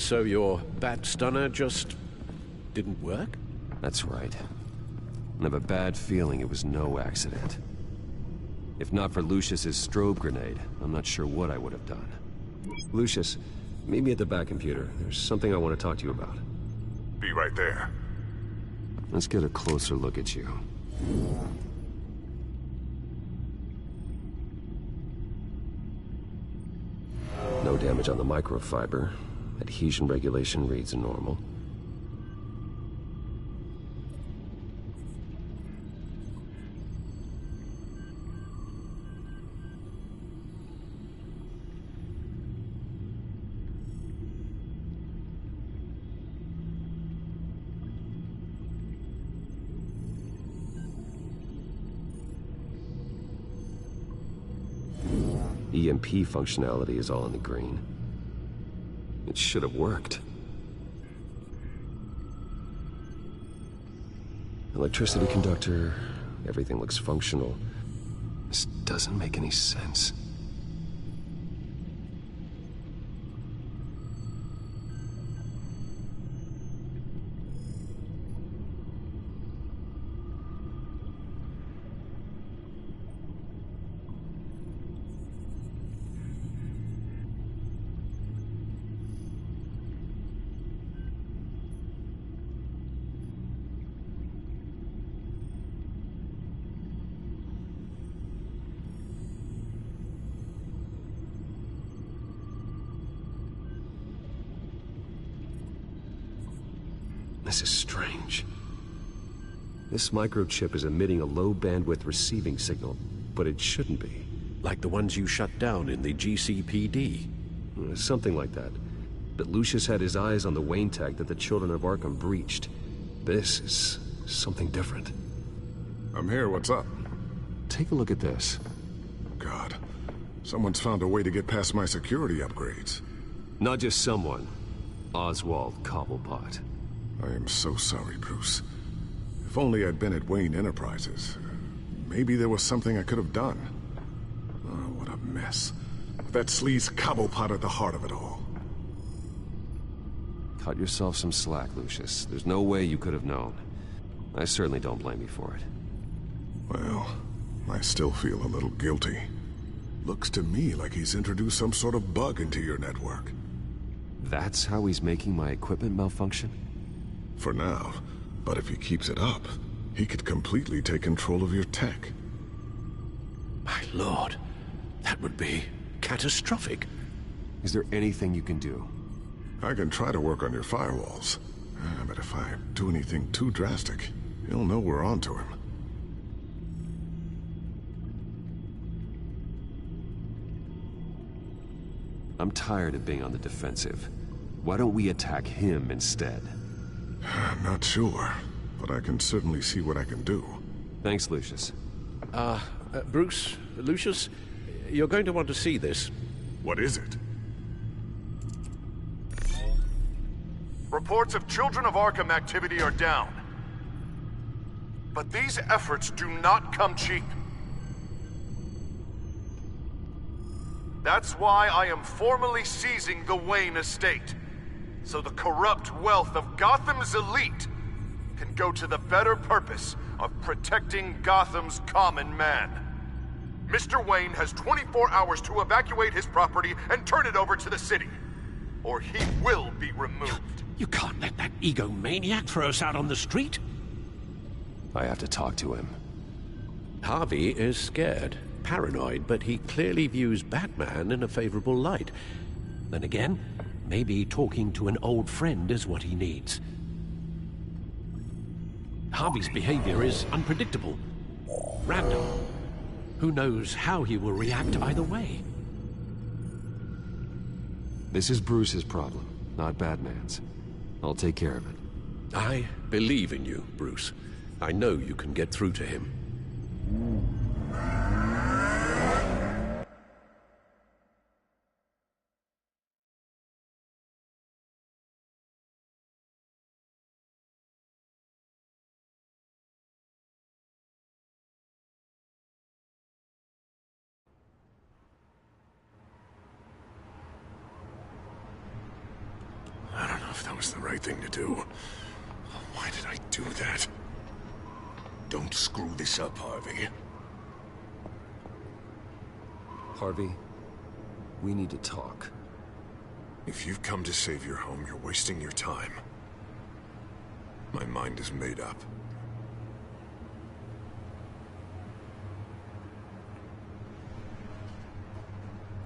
so your bat stunner just didn't work? That's right. I have a bad feeling it was no accident. If not for Lucius's strobe grenade, I'm not sure what I would have done. Lucius, meet me at the back computer. There's something I want to talk to you about. Be right there. Let's get a closer look at you. No damage on the microfiber. Adhesion regulation reads normal. EMP functionality is all in the green. It should have worked. Electricity conductor, everything looks functional. This doesn't make any sense. This is strange. This microchip is emitting a low-bandwidth receiving signal, but it shouldn't be. Like the ones you shut down in the GCPD? Something like that. But Lucius had his eyes on the Wayne tag that the Children of Arkham breached. This is something different. I'm here, what's up? Take a look at this. God, someone's found a way to get past my security upgrades. Not just someone. Oswald Cobblepot. I am so sorry, Bruce. If only I'd been at Wayne Enterprises. Maybe there was something I could have done. Oh, what a mess. With that sleaze Cobblepot at the heart of it all. Cut yourself some slack, Lucius. There's no way you could have known. I certainly don't blame you for it. Well, I still feel a little guilty. Looks to me like he's introduced some sort of bug into your network. That's how he's making my equipment malfunction? For now. But if he keeps it up, he could completely take control of your tech. My lord, that would be catastrophic. Is there anything you can do? I can try to work on your firewalls. But if I do anything too drastic, he'll know we're onto him. I'm tired of being on the defensive. Why don't we attack him instead? Not sure, but I can certainly see what I can do. Thanks, Lucius. Bruce, Lucius, you're going to want to see this. What is it? Reports of Children of Arkham activity are down. But these efforts do not come cheap. That's why I am formally seizing the Wayne estate, so the corrupt wealth of Gotham's elite can go to the better purpose of protecting Gotham's common man. Mr. Wayne has 24 hours to evacuate his property and turn it over to the city, or he will be removed. You can't let that egomaniac throw us out on the street. I have to talk to him. Harvey is scared, paranoid, but he clearly views Batman in a favorable light. Then again, maybe talking to an old friend is what he needs. Harvey's behavior is unpredictable, random. Who knows how he will react either way? This is Bruce's problem, not Batman's. I'll take care of it. I believe in you, Bruce. I know you can get through to him. was the right thing to do. Why did I do that? Don't screw this up, Harvey. Harvey, we need to talk. If you've come to save your home, you're wasting your time. My mind is made up.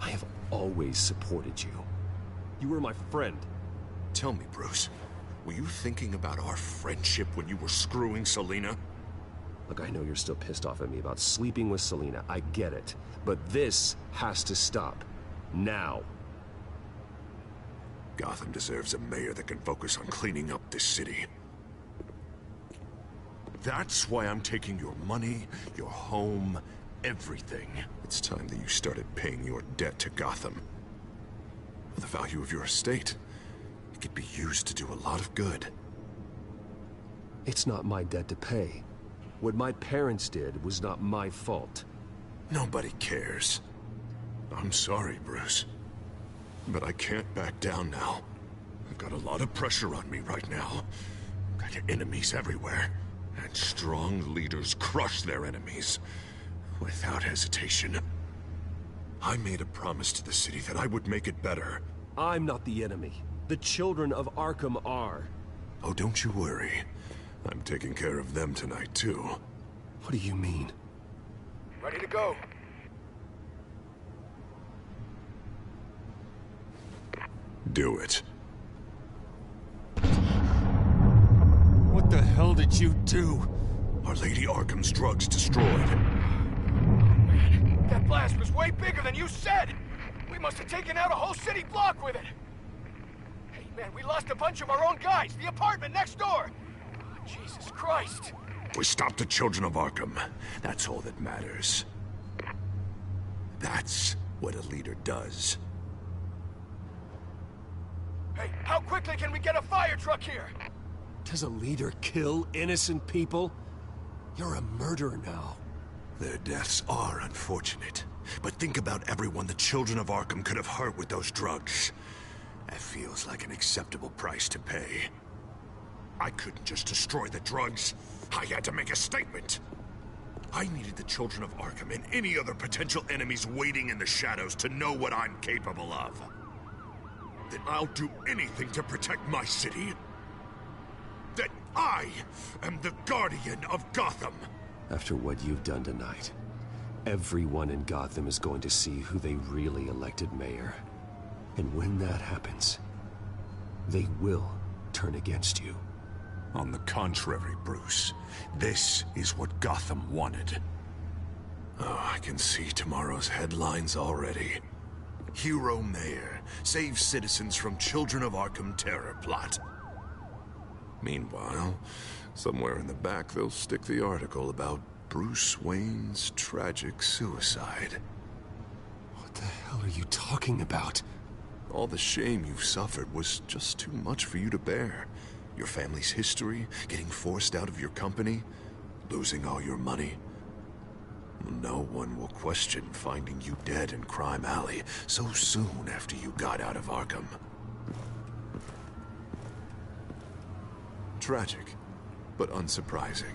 I have always supported you. You were my friend. Tell me, Bruce, were you thinking about our friendship when you were screwing Selina? Look, I know you're still pissed off at me about sleeping with Selina. I get it. But this has to stop. Now. Gotham deserves a mayor that can focus on cleaning up this city. That's why I'm taking your money, your home, everything. It's time that you started paying your debt to Gotham. For the value of your estate, it could be used to do a lot of good. It's not my debt to pay. What my parents did was not my fault. Nobody cares. I'm sorry, Bruce. But I can't back down now. I've got a lot of pressure on me right now. Got enemies everywhere. And strong leaders crush their enemies. Without hesitation. I made a promise to the city that I would make it better. I'm not the enemy. The children of Arkham are. Oh, don't you worry. I'm taking care of them tonight, too. What do you mean? Ready to go. Do it. What the hell did you do? Our Lady Arkham's drugs destroyed. Man, that blast was way bigger than you said! We must have taken out a whole city block with it! Hey, man, we lost a bunch of our own guys! The apartment next door! Oh, Jesus Christ! We stopped the children of Arkham. That's all that matters. That's what a leader does. Hey, how quickly can we get a fire truck here? Does a leader kill innocent people? You're a murderer now. Their deaths are unfortunate. But think about everyone the children of Arkham could have hurt with those drugs. That feels like an acceptable price to pay. I couldn't just destroy the drugs. I had to make a statement. I needed the children of Arkham and any other potential enemies waiting in the shadows to know what I'm capable of. That I'll do anything to protect my city. That I am the guardian of Gotham. After what you've done tonight, everyone in Gotham is going to see who they really elected mayor. And when that happens, they will turn against you. On the contrary, Bruce, this is what Gotham wanted. Oh, I can see tomorrow's headlines already. Hero Mayor saves citizens from Children of Arkham terror plot. Meanwhile, somewhere in the back they'll stick the article about Bruce Wayne's tragic suicide. What the hell are you talking about? All the shame you've suffered was just too much for you to bear. Your family's history, getting forced out of your company, losing all your money. No one will question finding you dead in Crime Alley so soon after you got out of Arkham. Tragic, but unsurprising.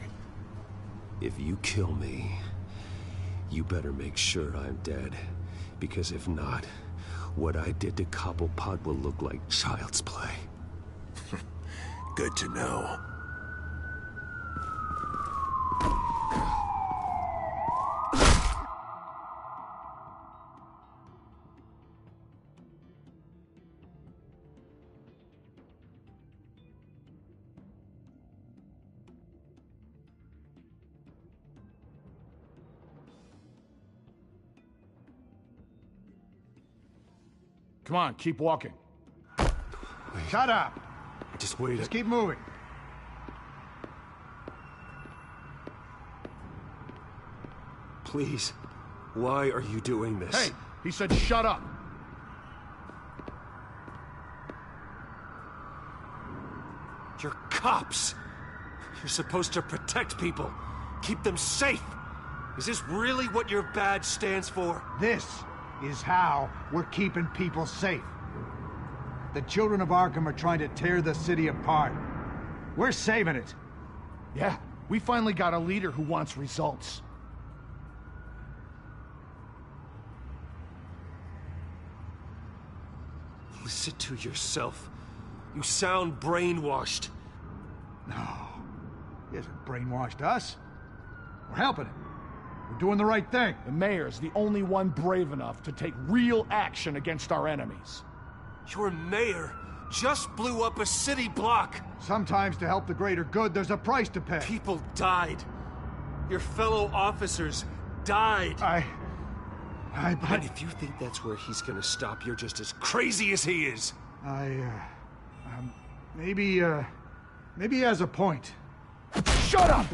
If you kill me, you better make sure I'm dead. Because if not, what I did to Cobblepot will look like child's play. Good to know. Come on, keep walking. Shut up! Just wait. Just keep moving. Please, why are you doing this? Hey, he said shut up. You're cops. You're supposed to protect people. Keep them safe. Is this really what your badge stands for? This is how we're keeping people safe. The children of Arkham are trying to tear the city apart. We're saving it. Yeah, we finally got a leader who wants results. Listen to yourself. You sound brainwashed. No. He hasn't brainwashed us. We're helping him. We're doing the right thing. The mayor's the only one brave enough to take real action against our enemies. Your mayor just blew up a city block. Sometimes to help the greater good, there's a price to pay. People died. Your fellow officers died. But if you think that's where he's gonna stop, you're just as crazy as he is. Maybe he has a point. Shut up!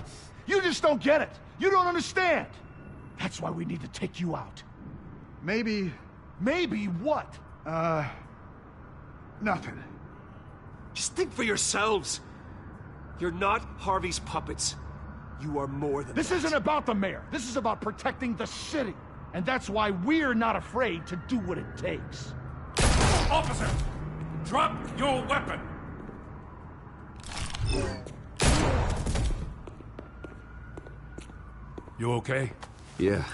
You just don't get it. You don't understand. That's why we need to take you out. Maybe what? Nothing. Just think for yourselves. You're not Harvey's puppets. You are more than This isn't about the mayor. This is about protecting the city. And that's why we're not afraid to do what it takes. Officer! Drop your weapon! You okay? Yeah.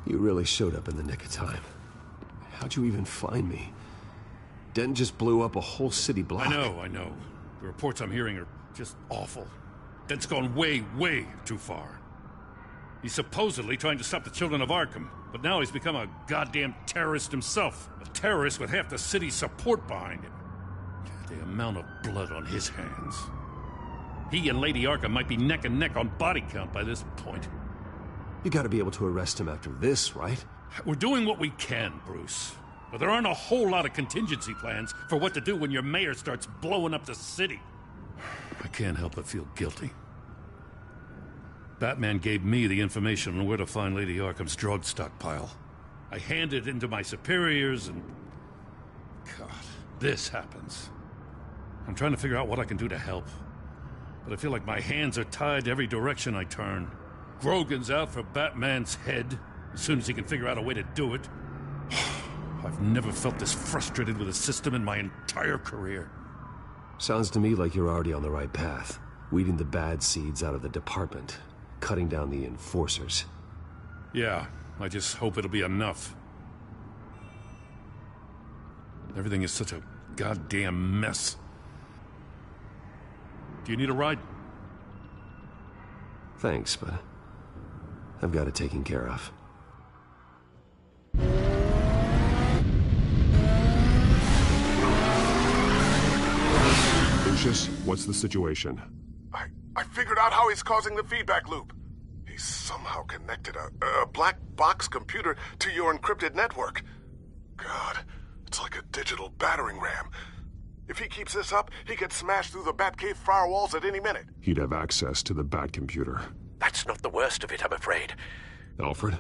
You really showed up in the nick of time. How'd you even find me? Denton just blew up a whole city block. I know. The reports I'm hearing are just awful. Denton's gone way, way too far. He's supposedly trying to stop the children of Arkham, but now he's become a goddamn terrorist himself. A terrorist with half the city's support behind him. The amount of blood on his hands. He and Lady Arkham might be neck and neck on body count by this point. You gotta be able to arrest him after this, right? We're doing what we can, Bruce. But there aren't a whole lot of contingency plans for what to do when your mayor starts blowing up the city. I can't help but feel guilty. Batman gave me the information on where to find Lady Arkham's drug stockpile. I handed it into my superiors and... God, this happens. I'm trying to figure out what I can do to help. But I feel like my hands are tied every direction I turn. Grogan's out for Batman's head, as soon as he can figure out a way to do it. I've never felt this frustrated with a system in my entire career. Sounds to me like you're already on the right path. Weeding the bad seeds out of the department. Cutting down the enforcers. Yeah, I just hope it'll be enough. Everything is such a goddamn mess. Do you need a ride? Thanks, but I've got it taken care of. Lucius, what's the situation? I figured out how he's causing the feedback loop. He's somehow connected a black box computer to your encrypted network. God, it's like a digital battering ram. If he keeps this up, he could smash through the Batcave firewalls at any minute. He'd have access to the Bat computer. That's not the worst of it, I'm afraid. Alfred?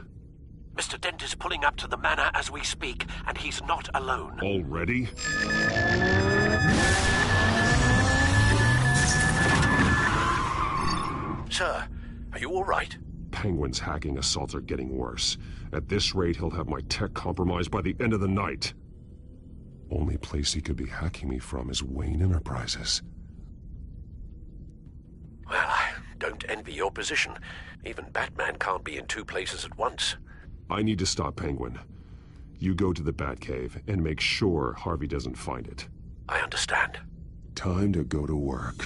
Mr. Dent is pulling up to the manor as we speak, and he's not alone. Already? Sir, are you all right? Penguin's hacking assaults are getting worse. At this rate, he'll have my tech compromised by the end of the night. Only place he could be hacking me from is Wayne Enterprises. Well, I don't envy your position. Even Batman can't be in two places at once. I need to stop Penguin. You go to the Batcave and make sure Harvey doesn't find it. I understand. Time to go to work.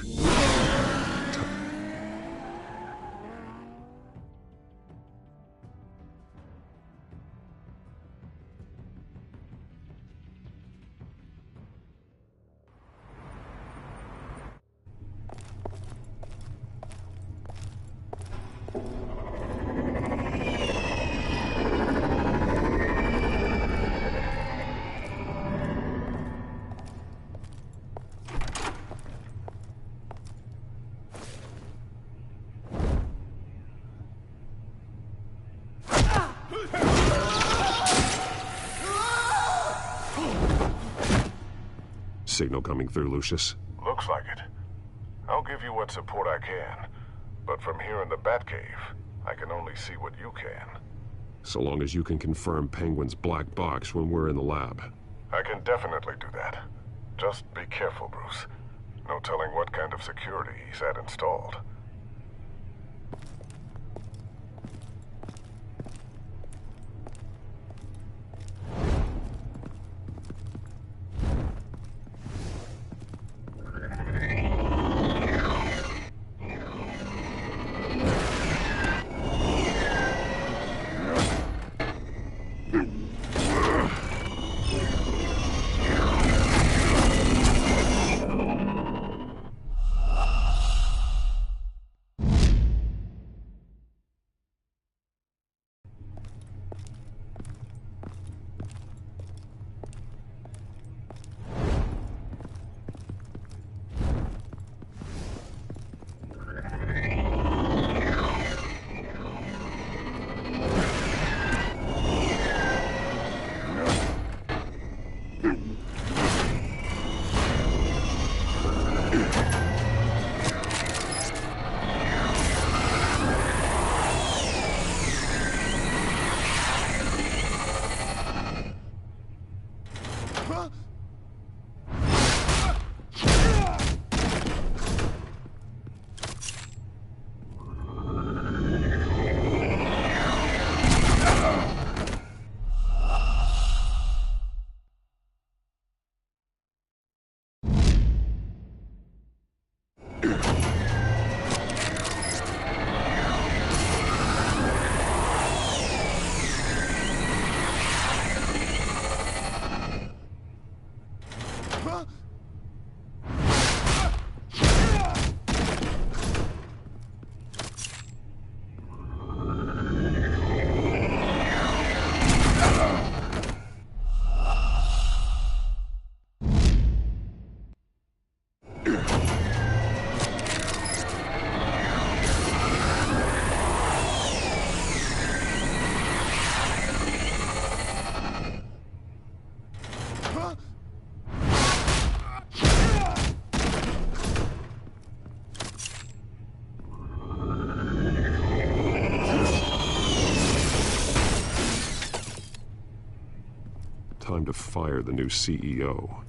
Signal coming through, Lucius. Looks like it. I'll give you what support I can. But from here in the Batcave, I can only see what you can. So long as you can confirm Penguin's black box when we're in the lab. I can definitely do that. Just be careful, Bruce. No telling what kind of security he's had installed. Time to fire the new CEO.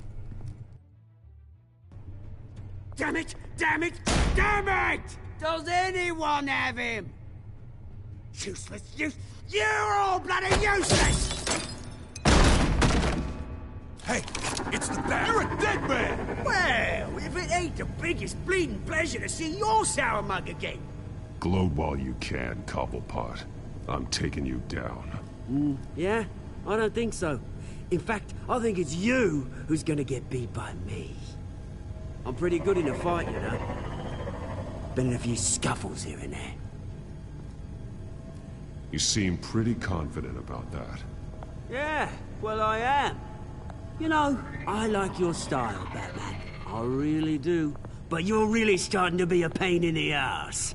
Damn it! Damn it! Damn it! Does anyone have him? Useless, you're all bloody useless! Hey, it's the bear and dead man! Well, if it ain't the biggest bleeding pleasure to see your sour mug again. Gloat while you can, Cobblepot. I'm taking you down. Yeah? I don't think so. In fact, I think it's you who's gonna get beat by me. I'm pretty good in a fight, you know. Been in a few scuffles here and there. You seem pretty confident about that. Yeah, well I am. You know, I like your style, Batman. I really do. But you're really starting to be a pain in the ass.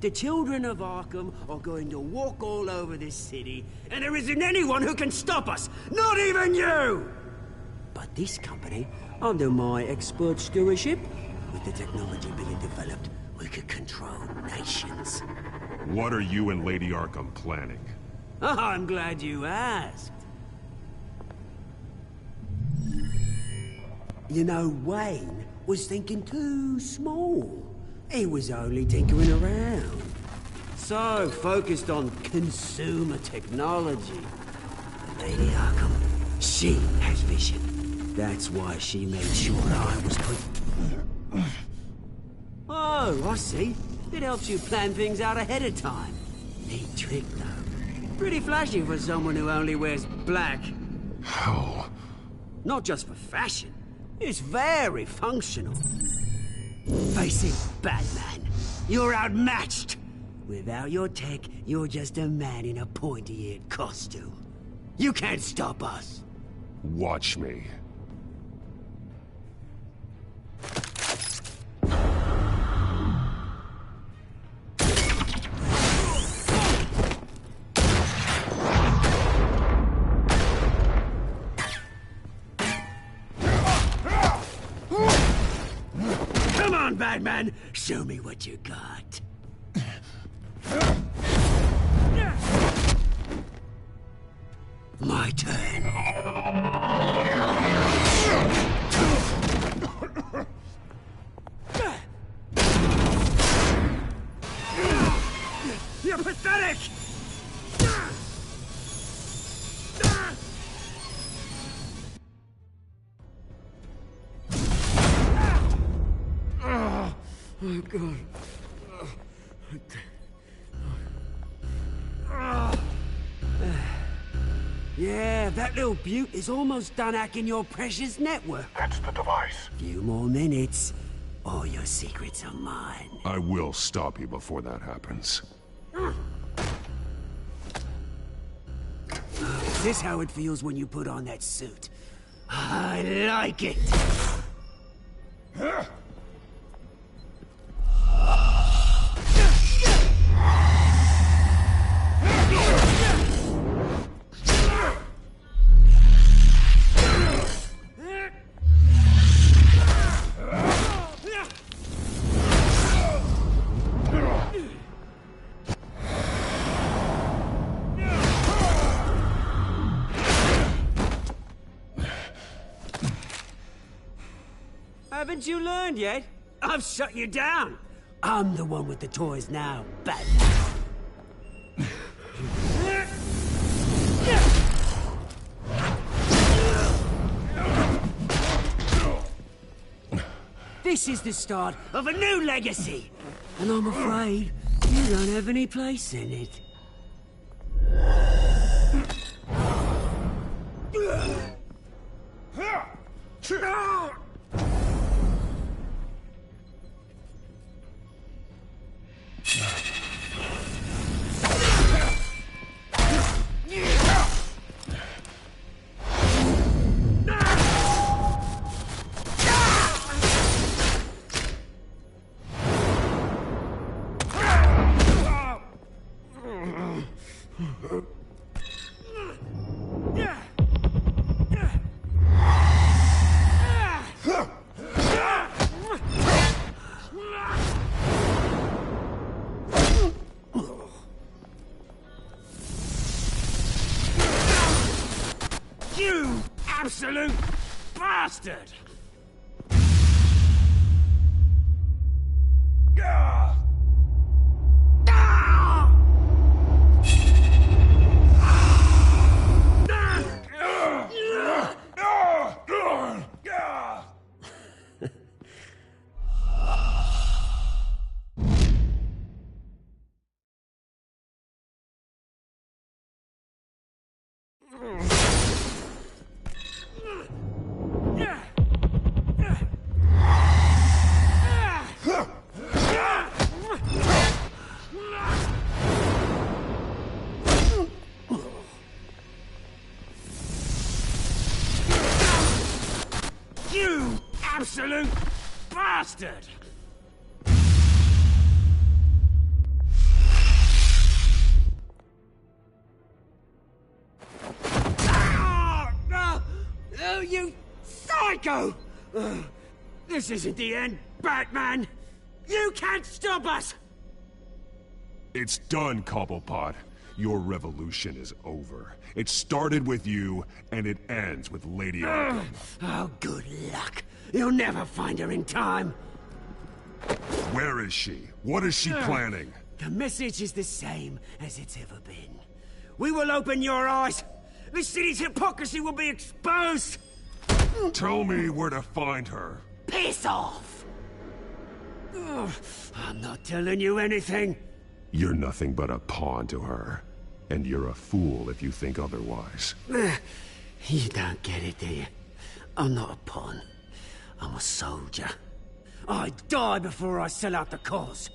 The children of Arkham are going to walk all over this city, and there isn't anyone who can stop us! Not even you! But this company, under my expert stewardship, with the technology being developed, we could control nations. What are you and Lady Arkham planning? I'm glad you asked. You know, Wayne was thinking too small. He was only tinkering around. So focused on consumer technology. But Lady Arkham, she has vision. That's why she made sure I was put... Oh, I see. It helps you plan things out ahead of time. Neat trick, though. Pretty flashy for someone who only wears black. How? Not just for fashion. It's very functional. Face it, Batman. You're outmatched. Without your tech, you're just a man in a pointy-eared costume. You can't stop us. Watch me. Come on, Batman! Show me what you got. My turn. You're pathetic! Oh, God. Yeah, that little beaut is almost done hacking your precious network. That's the device. Few more minutes. All your secrets are mine. I will stop you before that happens. Is this how it feels when you put on that suit? I like it! Haven't you learned yet? I've shut you down. I'm the one with the toys now, Batman. This is the start of a new legacy. And I'm afraid you don't have any place in it. You absolute bastard! You absolute bastard! Oh, you psycho! This isn't the end, Batman! You can't stop us! It's done, Cobblepot. Your revolution is over. It started with you, and it ends with Lady Arkham. Oh, good luck. You'll never find her in time. Where is she? What is she planning? The message is the same as it's ever been. We will open your eyes. The city's hypocrisy will be exposed. Tell me where to find her. Piss off! I'm not telling you anything. You're nothing but a pawn to her. And you're a fool if you think otherwise. You don't get it, do you? I'm not a pawn. I'm a soldier. I die before I sell out the cause.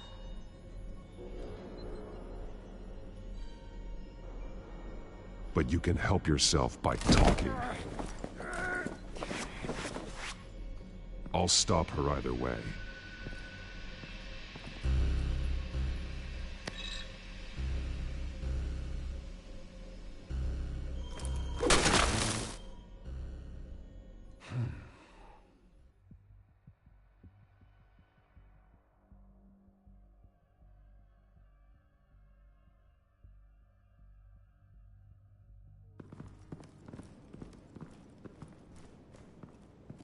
But you can help yourself by talking. I'll stop her either way.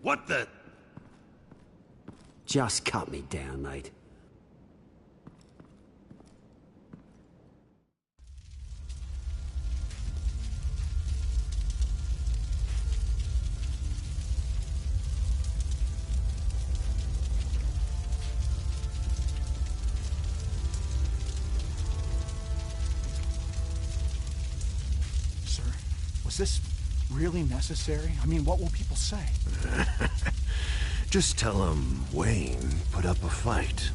What the? Just cut me down, mate. this really necessary? I mean, what will people say? Just tell them Wayne put up a fight.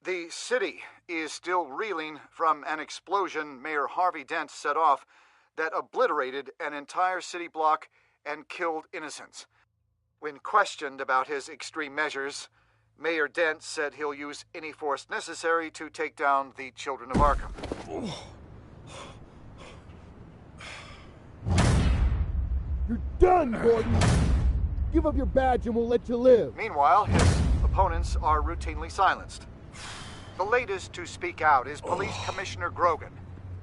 The city is still reeling from an explosion Mayor Harvey Dent set off that obliterated an entire city block and killed innocents. When questioned about his extreme measures, Mayor Dent said he'll use any force necessary to take down the Children of Arkham. You're done, Gordon! Give up your badge and we'll let you live. Meanwhile, his opponents are routinely silenced. The latest to speak out is Police Commissioner Grogan.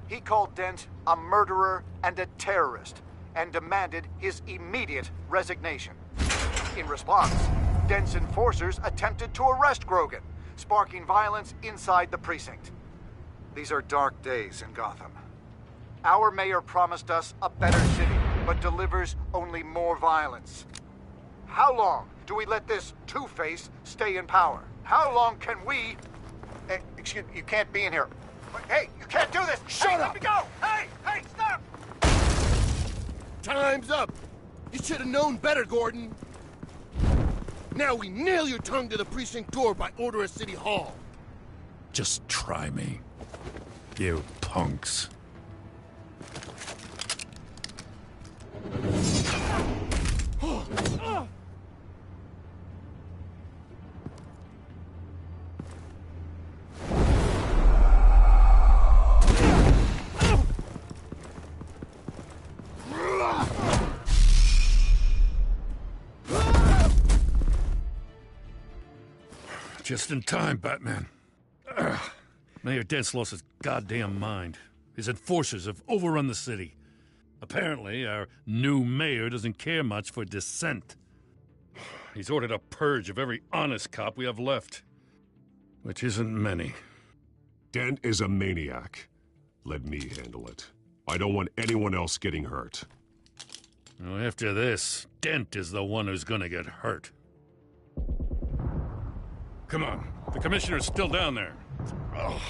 He called Dent a murderer and a terrorist and demanded his immediate resignation. In response, Dent's enforcers attempted to arrest Grogan, sparking violence inside the precinct. These are dark days in Gotham. Our mayor promised us a better city, but delivers only more violence. How long do we let this Two-Face stay in power? How long can we... excuse me, you can't be in here. Hey, you can't do this! Shut up! Let me go! Hey, stop! Time's up! You should have known better, Gordon. Now we nail your tongue to the precinct door by order of City Hall. Just try me, you punks. Just in time, Batman. Mayor Dent's lost his goddamn mind. His enforcers have overrun the city. Apparently, our new mayor doesn't care much for dissent. He's ordered a purge of every honest cop we have left. Which isn't many. Dent is a maniac. Let me handle it. I don't want anyone else getting hurt. Well, after this, Dent is the one who's gonna get hurt. Come on, the commissioner's still down there. Ugh.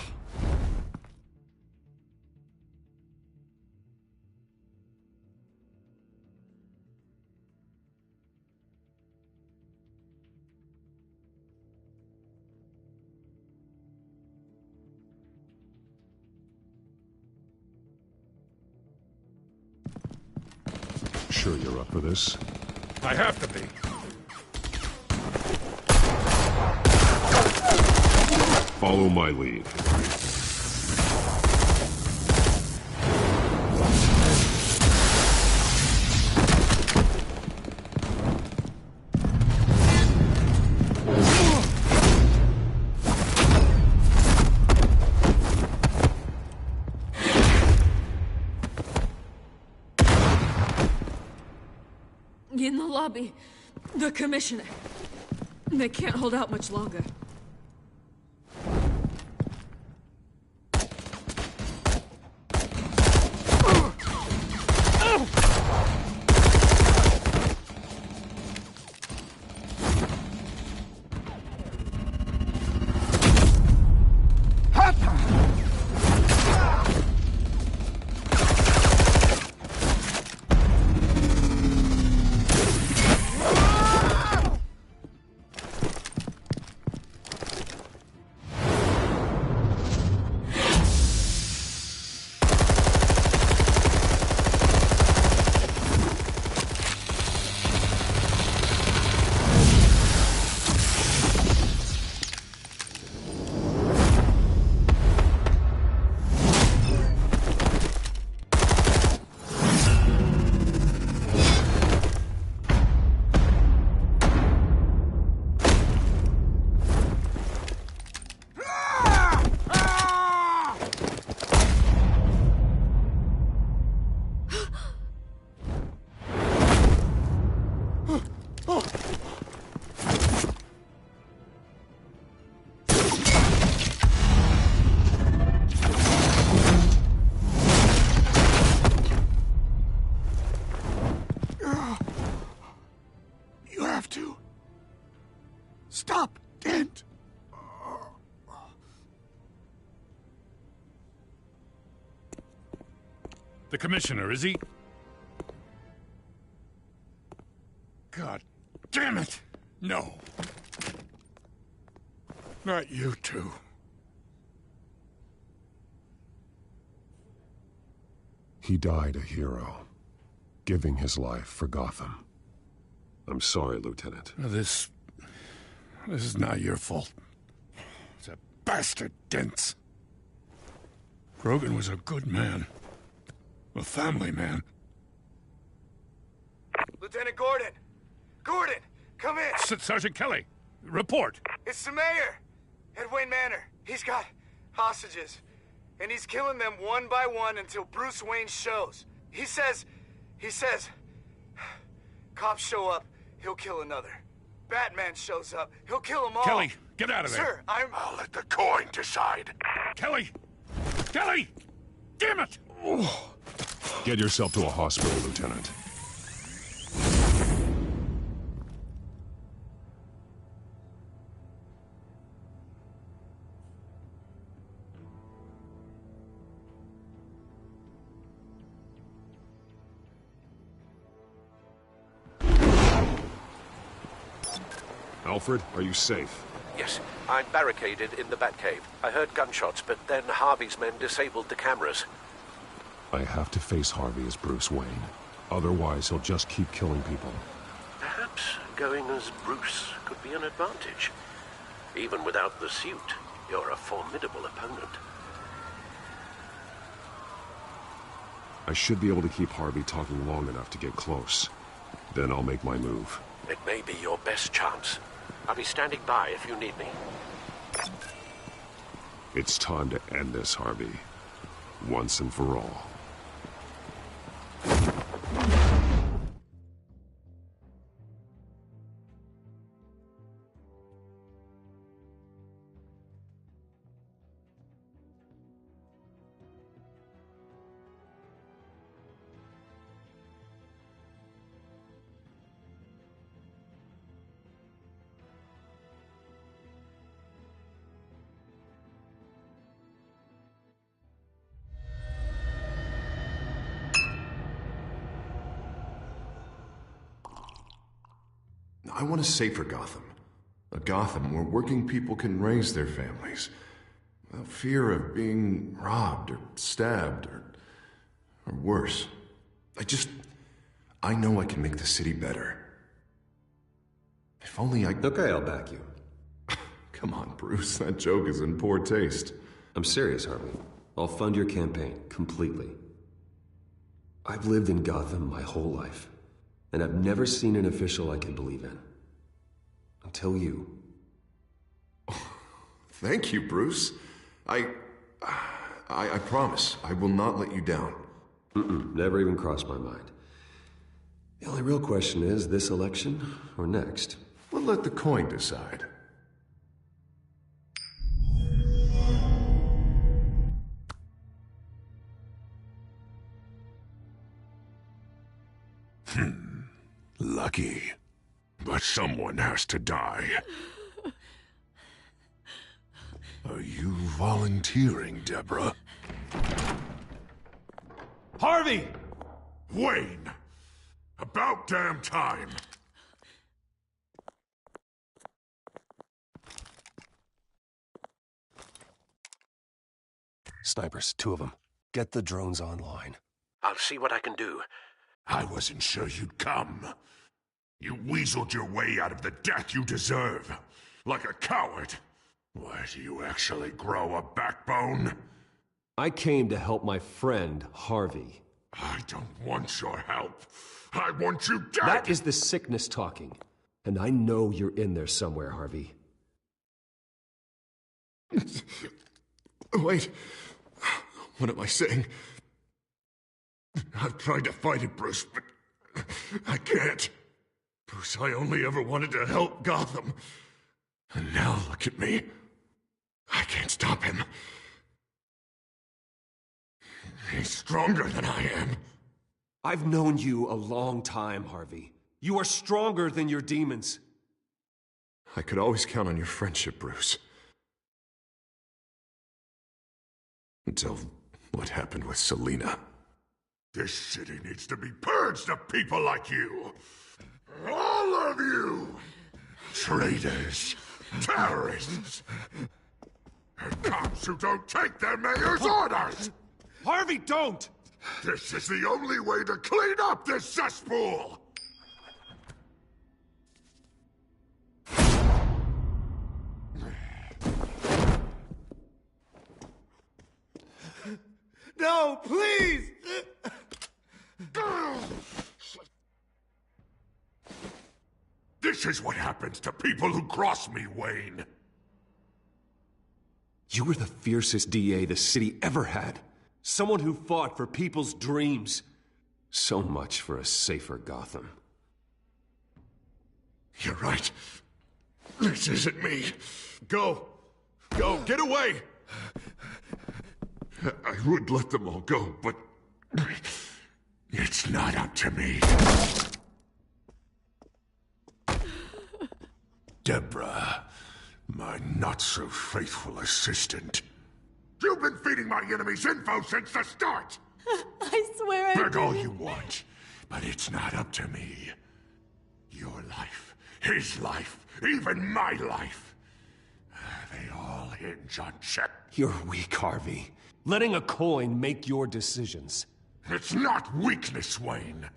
Sure you're up for this? I have to be. Follow my lead. In the lobby. The commissioner. They can't hold out much longer. Stop, Dent! The commissioner, is he? God damn it! No. Not you two. He died a hero, giving his life for Gotham. I'm sorry, Lieutenant. This is not your fault. It's a bastard, Dents. Grogan was a good man. A family man. Lieutenant Gordon! Gordon, come in! Sergeant Kelly, report. It's the mayor! At Wayne Manor. He's got hostages. And he's killing them one by one until Bruce Wayne shows. He says... Cops show up, he'll kill another. Batman shows up, he'll kill them all. Kelly, get out of there. Sir, I'll let the coin decide. Kelly! Kelly! Damn it! Get yourself to a hospital, Lieutenant. Alfred, are you safe? Yes, I'm barricaded in the Batcave. I heard gunshots, but then Harvey's men disabled the cameras. I have to face Harvey as Bruce Wayne. Otherwise, he'll just keep killing people. Perhaps going as Bruce could be an advantage. Even without the suit, you're a formidable opponent. I should be able to keep Harvey talking long enough to get close. Then I'll make my move. It may be your best chance. I'll be standing by if you need me. It's time to end this, Harvey. Once and for all. I want a safer Gotham. A Gotham where working people can raise their families without fear of being robbed or stabbed or worse. I know I can make the city better. If only I... Okay, I'll back you. Come on, Bruce. That joke is in poor taste. I'm serious, Harvey. I'll fund your campaign, completely. I've lived in Gotham my whole life, and I've never seen an official I can believe in. Until you. Thank you, Bruce. I promise I will not let you down. Never even crossed my mind. The only real question is, this election or next? We'll let the coin decide. Lucky. But someone has to die. Are you volunteering, Deborah? Harvey! Wayne! About damn time! Snipers, 2 of them. Get the drones online. I'll see what I can do. I wasn't sure you'd come. You weaseled your way out of the death you deserve. Like a coward. Why, do you actually grow a backbone? I came to help my friend, Harvey. I don't want your help. I want you dead! That is the sickness talking. And I know you're in there somewhere, Harvey. Wait. What am I saying? I've tried to fight it, Bruce, but I can't. Bruce, I only ever wanted to help Gotham. And now look at me. I can't stop him. He's stronger than I am. I've known you a long time, Harvey. You are stronger than your demons. I could always count on your friendship, Bruce. Until what happened with Selina. This city needs to be purged of people like you. All of you! Traitors, terrorists, and cops who don't take their mayor's orders! Harvey, don't! This is the only way to clean up this cesspool! No, please! This is what happens to people who cross me, Wayne. You were the fiercest DA the city ever had. Someone who fought for people's dreams. So much for a safer Gotham. You're right. This isn't me. Go. Go, get away! I would let them all go, but it's not up to me. Deborah, my not-so-faithful assistant. You've been feeding my enemies info since the start! I swear I Beg all didn't. you want, but it's not up to me. Your life, his life, even my life. They all hinge on Chet. You're weak, Harvey. Letting a coin make your decisions. It's not weakness, Wayne.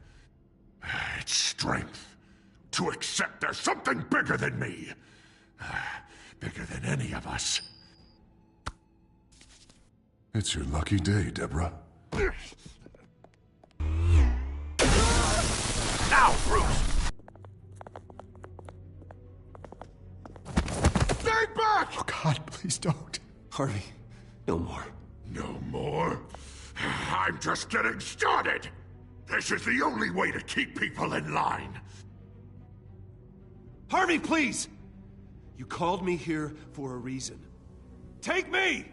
It's strength. To accept there's something bigger than me. Bigger than any of us. it's your lucky day, Deborah. Now, Bruce! Stay back! Oh, God, please don't. Harvey, no more. No more? I'm just getting started! This is the only way to keep people in line. Harvey, please! You called me here for a reason. Take me!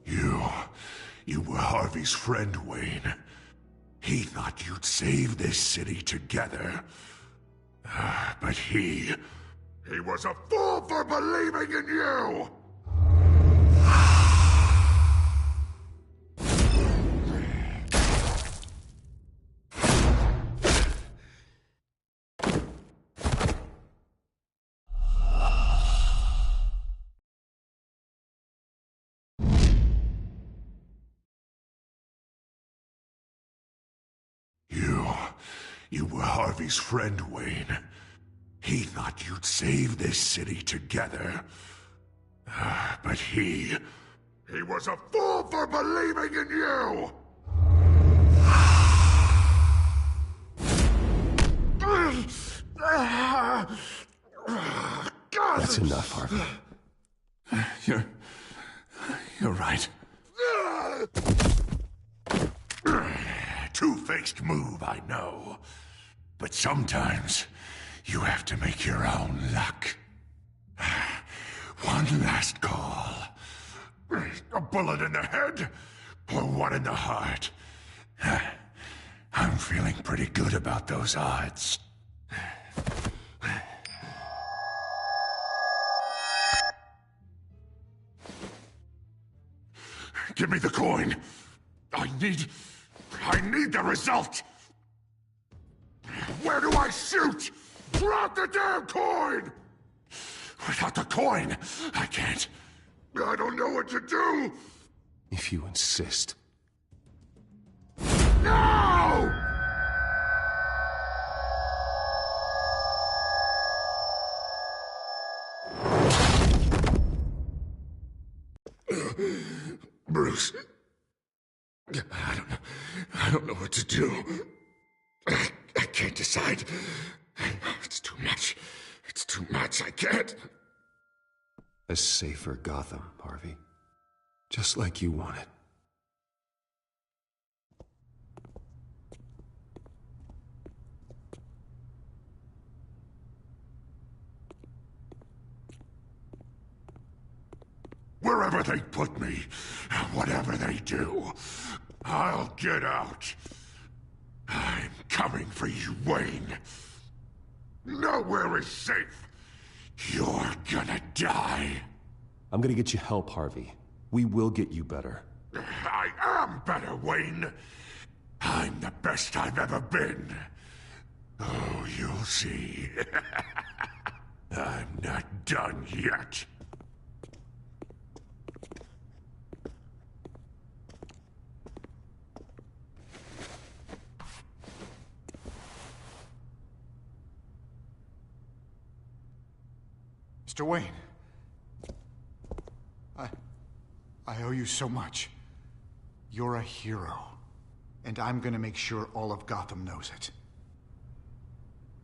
You were Harvey's friend, Wayne. He thought you'd save this city together. But he was a fool for believing in you! You were Harvey's friend, Wayne. He thought you'd save this city together. But he was a fool for believing in you! That's enough, Harvey. You're right. Two-faced move, I know. But sometimes, you have to make your own luck. One last call. A bullet in the head, or one in the heart. I'm feeling pretty good about those odds. Give me the coin. I need the result. Where do I shoot? Drop the damn coin! Without the coin, I can't. I don't know what to do. If you insist. No! Bruce. I don't know what to do. I can't decide. It's too much. It's too much. I can't. A safer Gotham, Harvey. Just like you wanted. Wherever they put me, whatever they do, I'll get out. I'm coming for you, Wayne. Nowhere is safe. You're gonna die. I'm gonna get you help, Harvey. We will get you better. I am better, Wayne. I'm the best I've ever been. Oh, you'll see. I'm not done yet. Mr. Wayne. I owe you so much. You're a hero. And I'm gonna make sure all of Gotham knows it.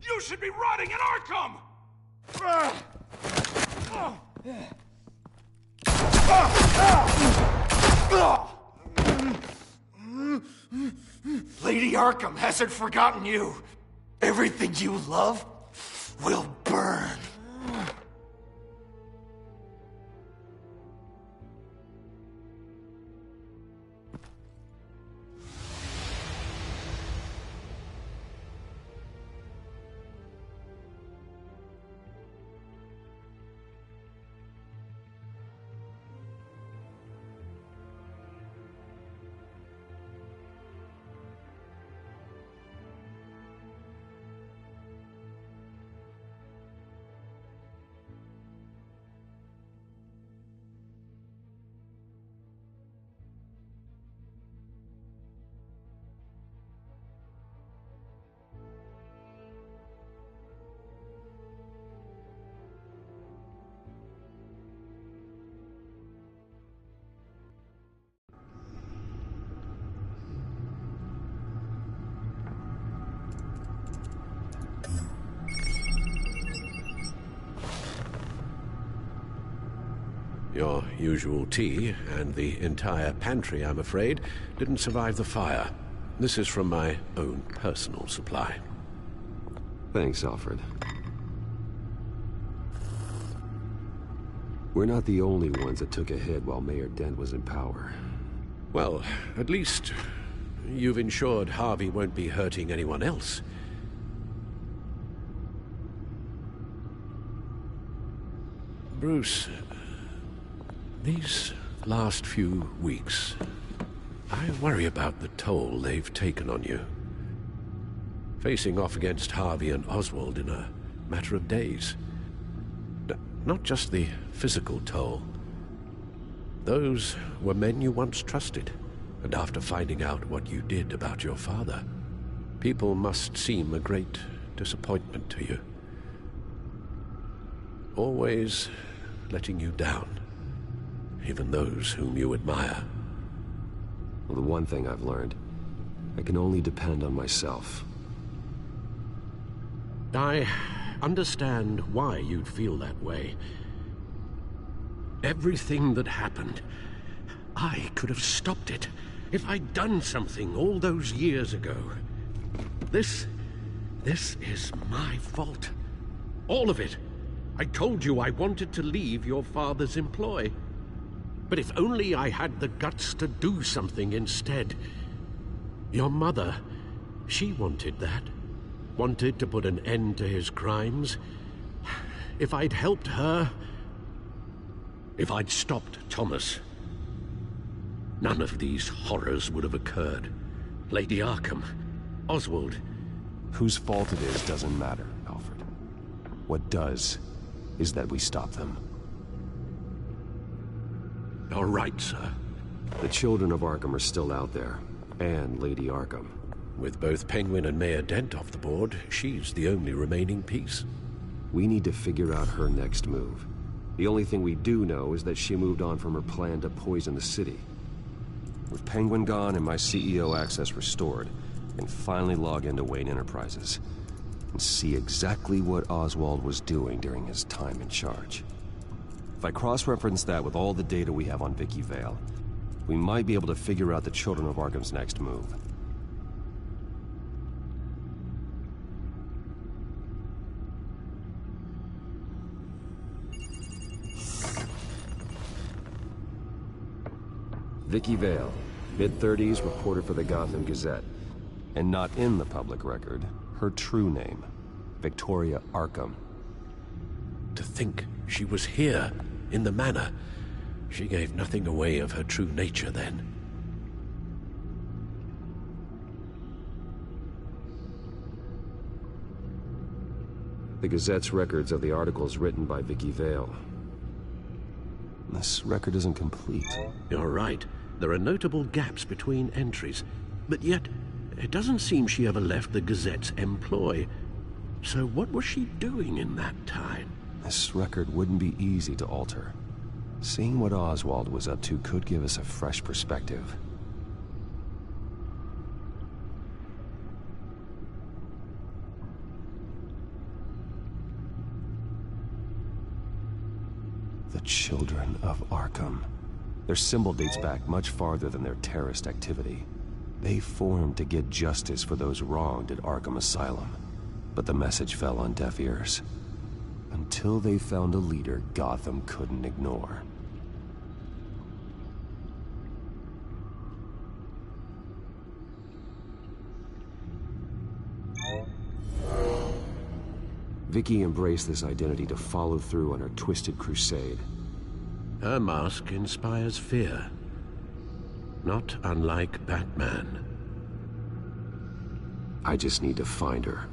You should be rotting in Arkham! Lady Arkham hasn't forgotten you. Everything you love will burn. Your usual tea and the entire pantry, I'm afraid, didn't survive the fire. This is from my own personal supply. Thanks, Alfred. We're not the only ones that took a hit while Mayor Dent was in power. Well, at least you've ensured Harvey won't be hurting anyone else. Bruce, these last few weeks, I worry about the toll they've taken on you. Facing off against Harvey and Oswald in a matter of days. Not just the physical toll. Those were men you once trusted, and after finding out what you did about your father, people must seem a great disappointment to you. Always letting you down, even those whom you admire. Well, the one thing I've learned, I can only depend on myself. I understand why you'd feel that way. Everything that happened, I could have stopped it if I'd done something all those years ago. This This is my fault. All of it. I told you I wanted to leave your father's employ. But if only I had the guts to do something instead. Your mother, she wanted that. Wanted to put an end to his crimes. If I'd helped her... If I'd stopped Thomas, none of these horrors would have occurred. Lady Arkham, Oswald... Whose fault it is doesn't matter, Alfred. What does is that we stop them. All right, sir. The children of Arkham are still out there, and Lady Arkham. With both Penguin and Mayor Dent off the board, she's the only remaining piece. We need to figure out her next move. The only thing we do know is that she moved on from her plan to poison the city. With Penguin gone and my CEO access restored, I can finally log into Wayne Enterprises and see exactly what Oswald was doing during his time in charge. If I cross-reference that with all the data we have on Vicky Vale, we might be able to figure out the Children of Arkham's next move. Vicky Vale, mid-30s, reporter for the Gotham Gazette. And not in the public record, her true name, Victoria Arkham. To think she was here, in the manor. She gave nothing away of her true nature then. The Gazette's records of the articles written by Vicky Vale. This record isn't complete. You're right. There are notable gaps between entries, but yet it doesn't seem she ever left the Gazette's employ. So what was she doing in that time? This record wouldn't be easy to alter. Seeing what Oswald was up to could give us a fresh perspective. The Children of Arkham. Their symbol dates back much farther than their terrorist activity. They formed to get justice for those wronged at Arkham Asylum. But the message fell on deaf ears. Until they found a leader Gotham couldn't ignore. Vicky embraced this identity to follow through on her twisted crusade. Her mask inspires fear. Not unlike Batman. I just need to find her.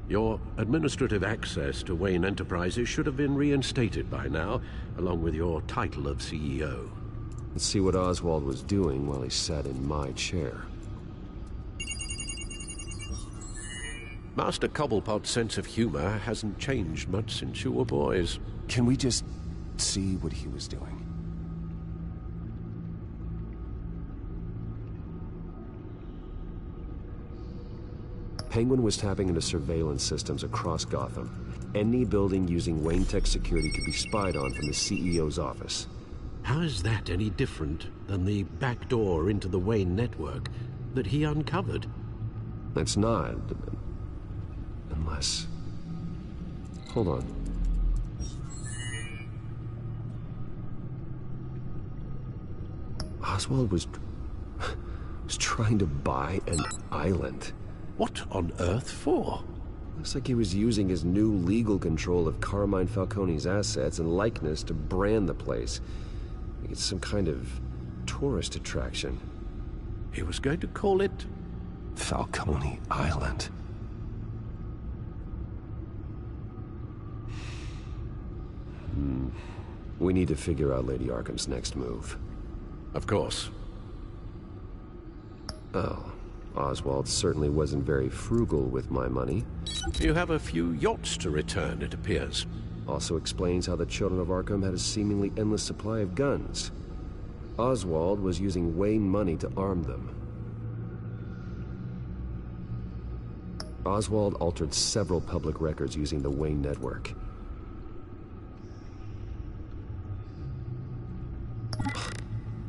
Your administrative access to Wayne Enterprises should have been reinstated by now, along with your title of CEO. Let's see what Oswald was doing while he sat in my chair. Master Cobblepot's sense of humor hasn't changed much since you were boys. Can we just see what he was doing? Penguin was tapping into surveillance systems across Gotham. any building using Wayne Tech security could be spied on from the CEO's office. How is that any different than the back door into the Wayne network that he uncovered? It's not. Unless... Hold on. Oswald was trying to buy an island. What on earth for? Looks like he was using his new legal control of Carmine Falcone's assets and likeness to brand the place. It's some kind of tourist attraction. He was going to call it... Falcone Island. We need to figure out Lady Arkham's next move. Of course. Oh, Oswald certainly wasn't very frugal with my money. You have a few yachts to return, it appears. Also explains how the Children of Arkham had a seemingly endless supply of guns. Oswald was using Wayne money to arm them. Oswald altered several public records using the Wayne network.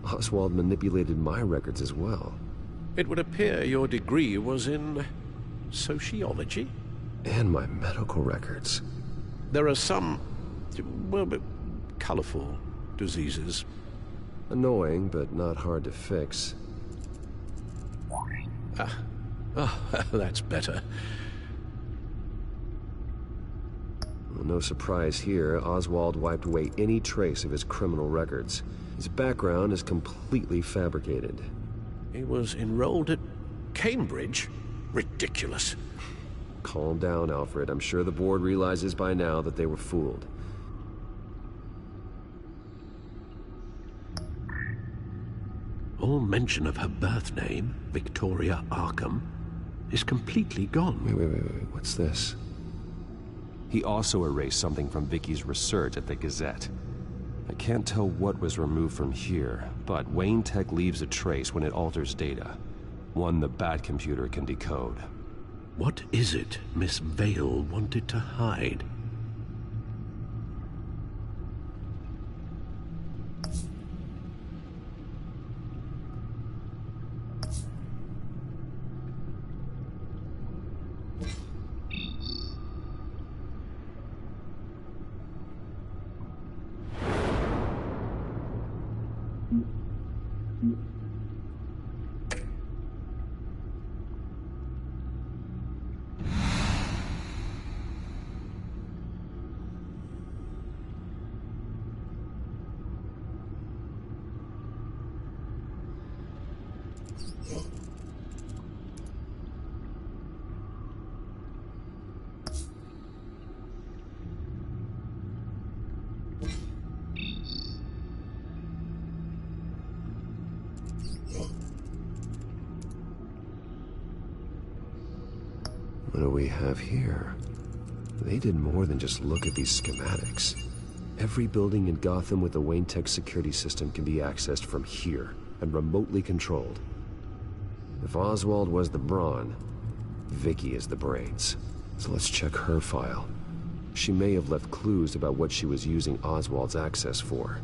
Oswald manipulated my records as well. It would appear your degree was in... sociology? And my medical records. There are some... well, colorful diseases. Annoying, but not hard to fix. Oh, that's better. Well, no surprise here, Oswald wiped away any trace of his criminal records. His background is completely fabricated. He was enrolled at Cambridge? Ridiculous. Calm down, Alfred. I'm sure the board realizes by now that they were fooled. All mention of her birth name, Victoria Arkham, is completely gone. Wait. What's this? He also erased something from Vicky's research at the Gazette. I can't tell what was removed from here, but Wayne Tech leaves a trace when it alters data. One the Bat computer can decode. What is it Miss Vale wanted to hide? What do we have here? They did more than just look at these schematics. Every building in Gotham with the Wayne Tech security system can be accessed from here and remotely controlled. If Oswald was the brawn, Vicky is the brains. So let's check her file. She may have left clues about what she was using Oswald's access for.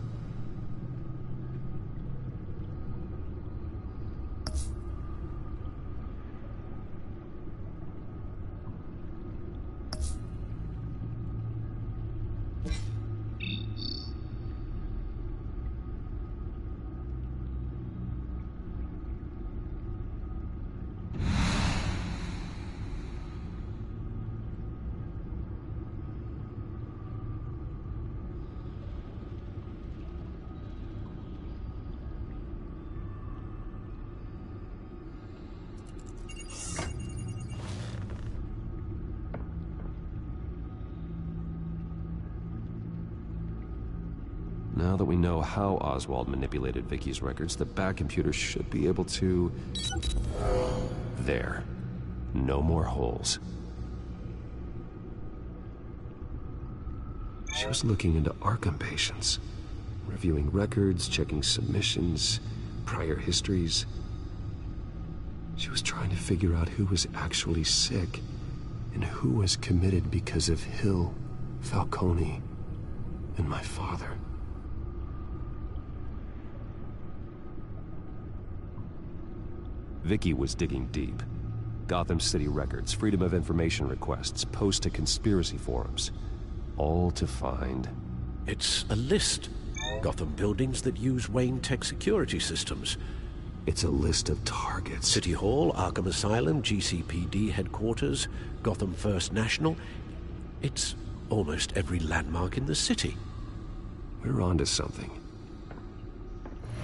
Now that we know how Oswald manipulated Vicky's records, the Bat computer should be able to... There. No more holes. She was looking into Arkham patients, reviewing records, checking submissions, prior histories. She was trying to figure out who was actually sick and who was committed because of Hill. Falcone and my father. Vicky was digging deep. Gotham City records, Freedom of Information requests, posts to conspiracy forums. All to find... It's a list. Gotham buildings that use Wayne Tech security systems. It's a list of targets. City Hall, Arkham Asylum, GCPD headquarters, Gotham First National. It's almost every landmark in the city. We're onto something.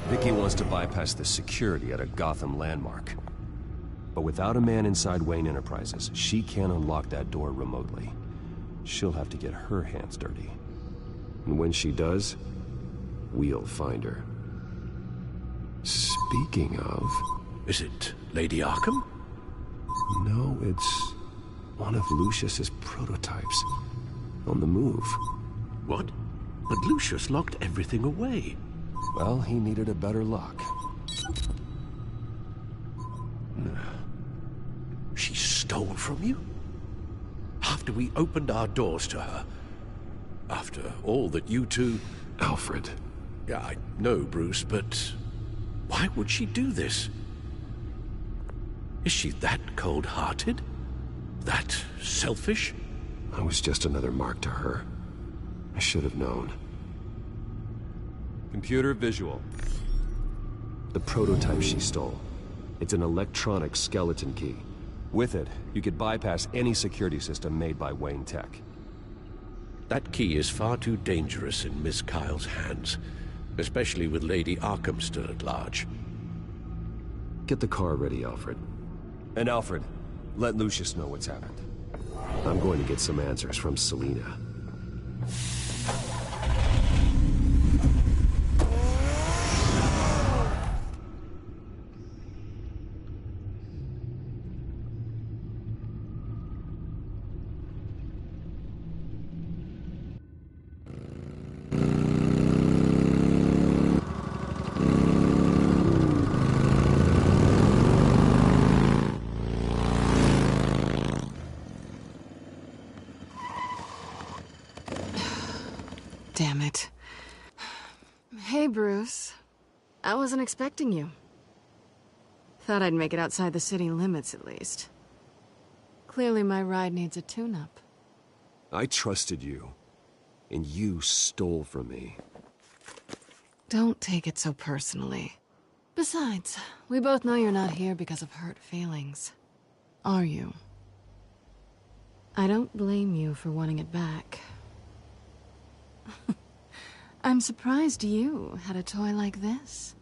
Vicky wants to bypass the security at a Gotham landmark. But without a man inside Wayne Enterprises, she can't unlock that door remotely. She'll have to get her hands dirty. And when she does, we'll find her. Speaking of... Is it Lady Arkham? No, it's one of Lucius's prototypes. On the move. What? But Lucius locked everything away. Well, he needed a better lock. She stole from you? After we opened our doors to her? After all that you two... Alfred. Yeah, I know, Bruce, but... why would she do this? Is she that cold-hearted? That selfish? I was just another mark to her. I should have known. Computer visual. The prototype she stole. It's an electronic skeleton key. With it, you could bypass any security system made by Wayne Tech. That key is far too dangerous in Miss Kyle's hands, especially with Lady Arkham still at large. Get the car ready, Alfred. And Alfred, let Lucius know what's happened. I'm going to get some answers from Selina. Damn it. Hey, Bruce. I wasn't expecting you. Thought I'd make it outside the city limits, at least. Clearly my ride needs a tune-up. I trusted you, and you stole from me. Don't take it so personally. Besides, we both know you're not here because of hurt feelings. Are you? I don't blame you for wanting it back. I'm surprised you had a toy like this.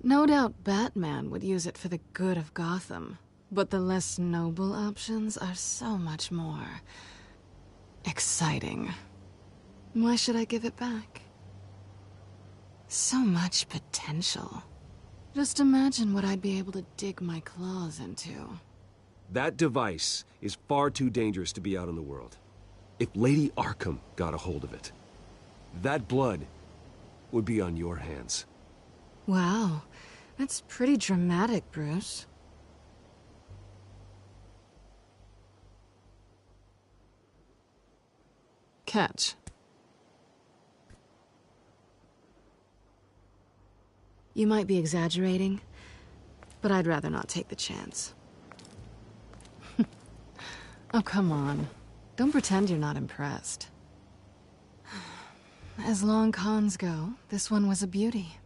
No doubt Batman would use it for the good of Gotham, but the less noble options are so much more exciting. Why should I give it back? So much potential. Just imagine what I'd be able to dig my claws into. That device is far too dangerous to be out in the world. If Lady Arkham got a hold of it, that blood would be on your hands. Wow, that's pretty dramatic, Bruce. Catch. You might be exaggerating, but I'd rather not take the chance. Oh, come on. Don't pretend you're not impressed. As long cons go, this one was a beauty.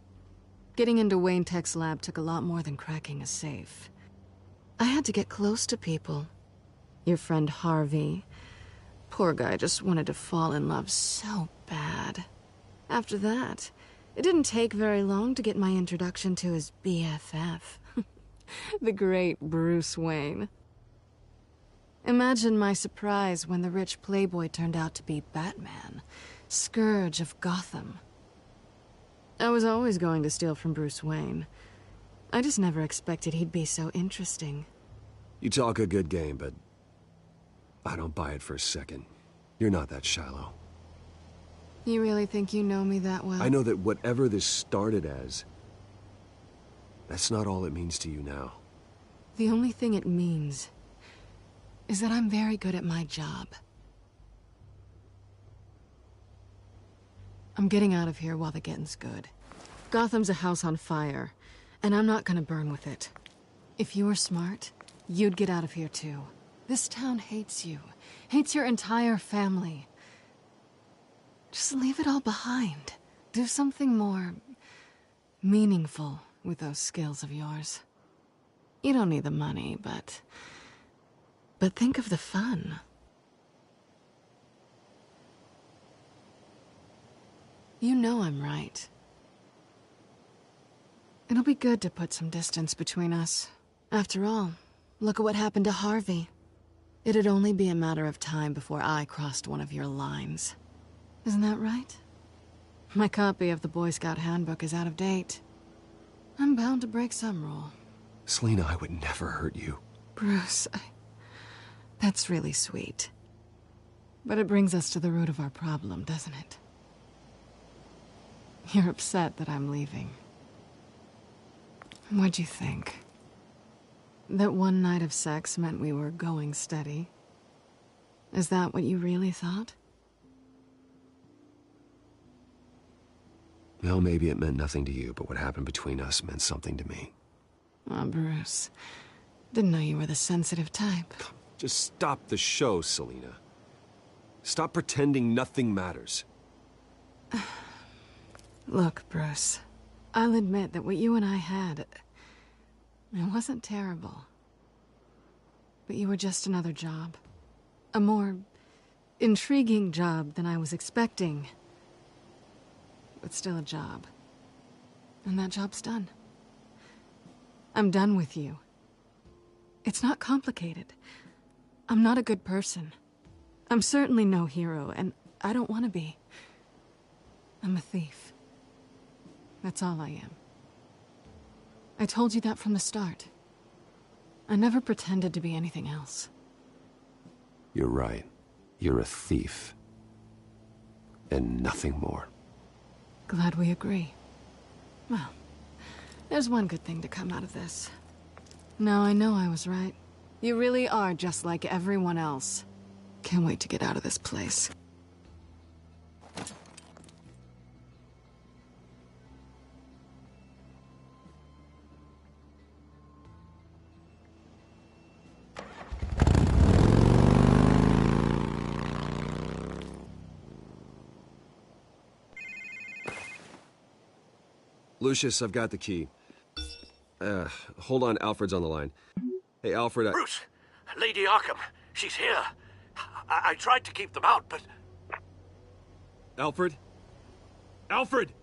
Getting into Wayne Tech's lab took a lot more than cracking a safe. I had to get close to people. Your friend Harvey. Poor guy just wanted to fall in love so bad. After that, it didn't take very long to get my introduction to his BFF. The great Bruce Wayne. Imagine my surprise when the rich playboy turned out to be Batman, Scourge of Gotham. I was always going to steal from Bruce Wayne. I just never expected he'd be so interesting. You talk a good game, but I don't buy it for a second. You're not that shallow. You really think you know me that well? I know that whatever this started as, that's not all it means to you now. The only thing it means is that I'm very good at my job. I'm getting out of here while the getting's good. Gotham's a house on fire, and I'm not gonna burn with it. If you were smart, you'd get out of here too. This town hates you. Hates your entire family. Just leave it all behind. Do something more meaningful with those skills of yours. You don't need the money, but think of the fun. You know I'm right. It'll be good to put some distance between us. After all, look at what happened to Harvey. It'd only be a matter of time before I crossed one of your lines. Isn't that right? My copy of the Boy Scout Handbook is out of date. I'm bound to break some rule. Selina, I would never hurt you. Bruce, that's really sweet. But it brings us to the root of our problem, doesn't it? You're upset that I'm leaving. What'd you think? That one night of sex meant we were going steady? Is that what you really thought? Well, maybe it meant nothing to you, but what happened between us meant something to me. Oh, Bruce. Didn't know you were the sensitive type. Just stop the show, Selina. Stop pretending nothing matters. Look, Bruce. I'll admit that what you and I had, it wasn't terrible. But you were just another job. A more intriguing job than I was expecting. But still a job. And that job's done. I'm done with you. It's not complicated. I'm not a good person. I'm certainly no hero, and I don't want to be. I'm a thief. That's all I am. I told you that from the start. I never pretended to be anything else. You're right. You're a thief. And nothing more. Glad we agree. Well, there's one good thing to come out of this. Now I know I was right. You really are just like everyone else. Can't wait to get out of this place. Lucius, I've got the key. Hold on, Alfred's on the line. Hey, Alfred, Bruce! Lady Arkham! She's here! I tried to keep them out, but... Alfred? Alfred!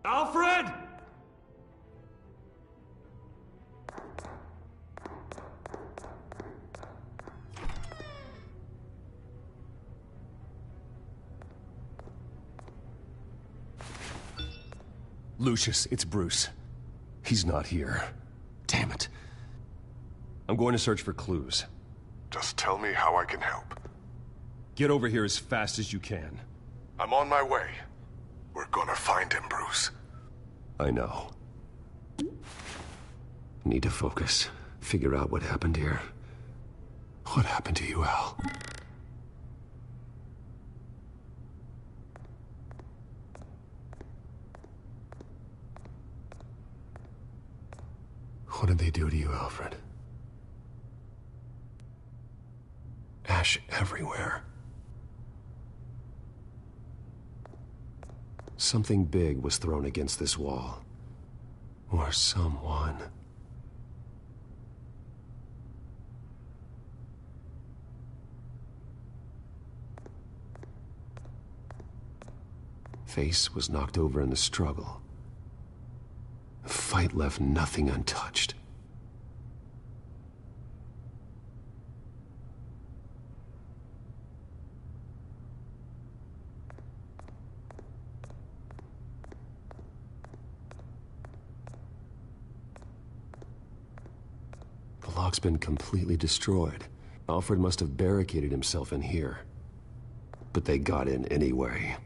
Alfred! Lucius, it's Bruce. He's not here. Damn it. I'm going to search for clues. Just tell me how I can help. Get over here as fast as you can. I'm on my way. We're gonna find him, Bruce. I know. Need to focus. Figure out what happened here. What happened to you, Al? What did they do to you, Alfred? Ash everywhere. Something big was thrown against this wall. Or someone. Face was knocked over in the struggle. The fight left nothing untouched. lock's been completely destroyed. Alfred must have barricaded himself in here. But they got in anyway.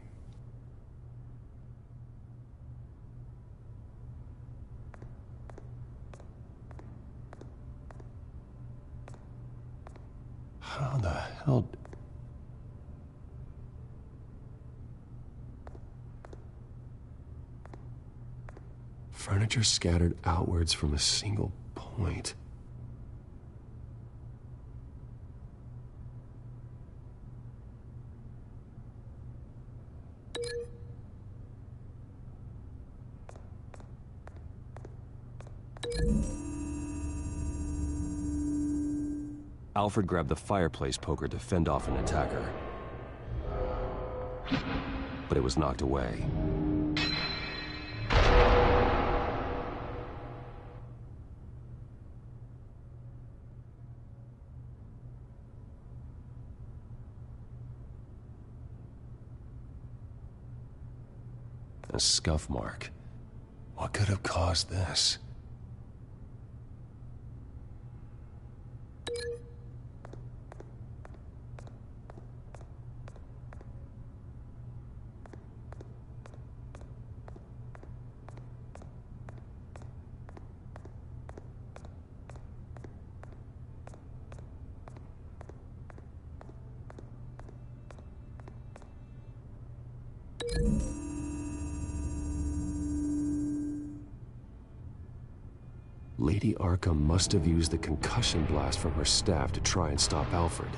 How the hell... Furniture scattered outwards from a single point. Alfred grabbed the fireplace poker to fend off an attacker. But it was knocked away. A scuff mark. What could have caused this? Lady Arkham must have used the concussion blast from her staff to try and stop Alfred.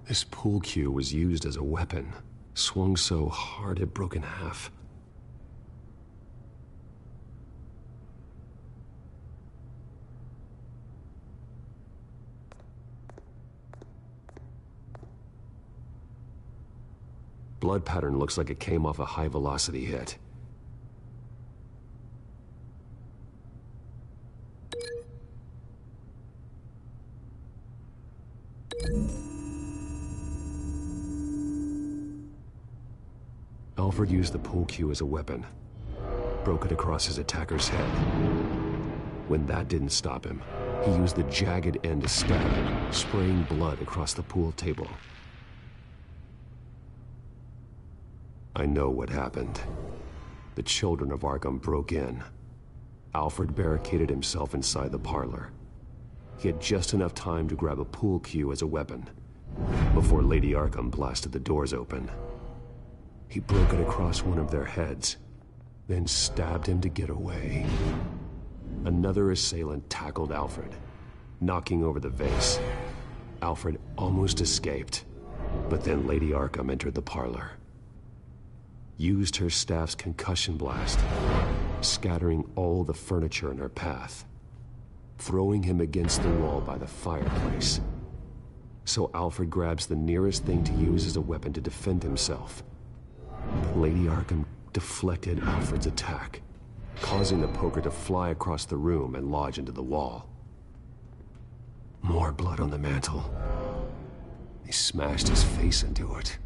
This pool cue was used as a weapon, swung so hard it broke in half. Blood pattern looks like it came off a high-velocity hit. Alfred used the pool cue as a weapon, broke it across his attacker's head. When that didn't stop him, he used the jagged end to stab him, spraying blood across the pool table. I know what happened. The children of Arkham broke in. Alfred barricaded himself inside the parlor. He had just enough time to grab a pool cue as a weapon before Lady Arkham blasted the doors open. He broke it across one of their heads, then stabbed him to get away. Another assailant tackled Alfred, knocking over the vase. Alfred almost escaped, but then Lady Arkham entered the parlor. Used her staff's concussion blast, scattering all the furniture in her path, throwing him against the wall by the fireplace. So Alfred grabs the nearest thing to use as a weapon to defend himself. Lady Arkham deflected Alfred's attack, causing the poker to fly across the room and lodge into the wall. More blood on the mantel. He smashed his face into it.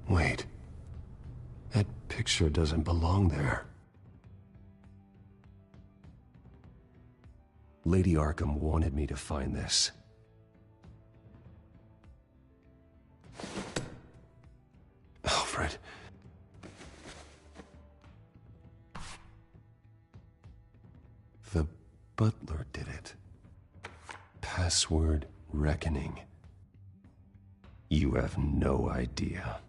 Wait. That picture doesn't belong there. Lady Arkham wanted me to find this. Alfred. The butler did it. Password reckoning. You have no idea.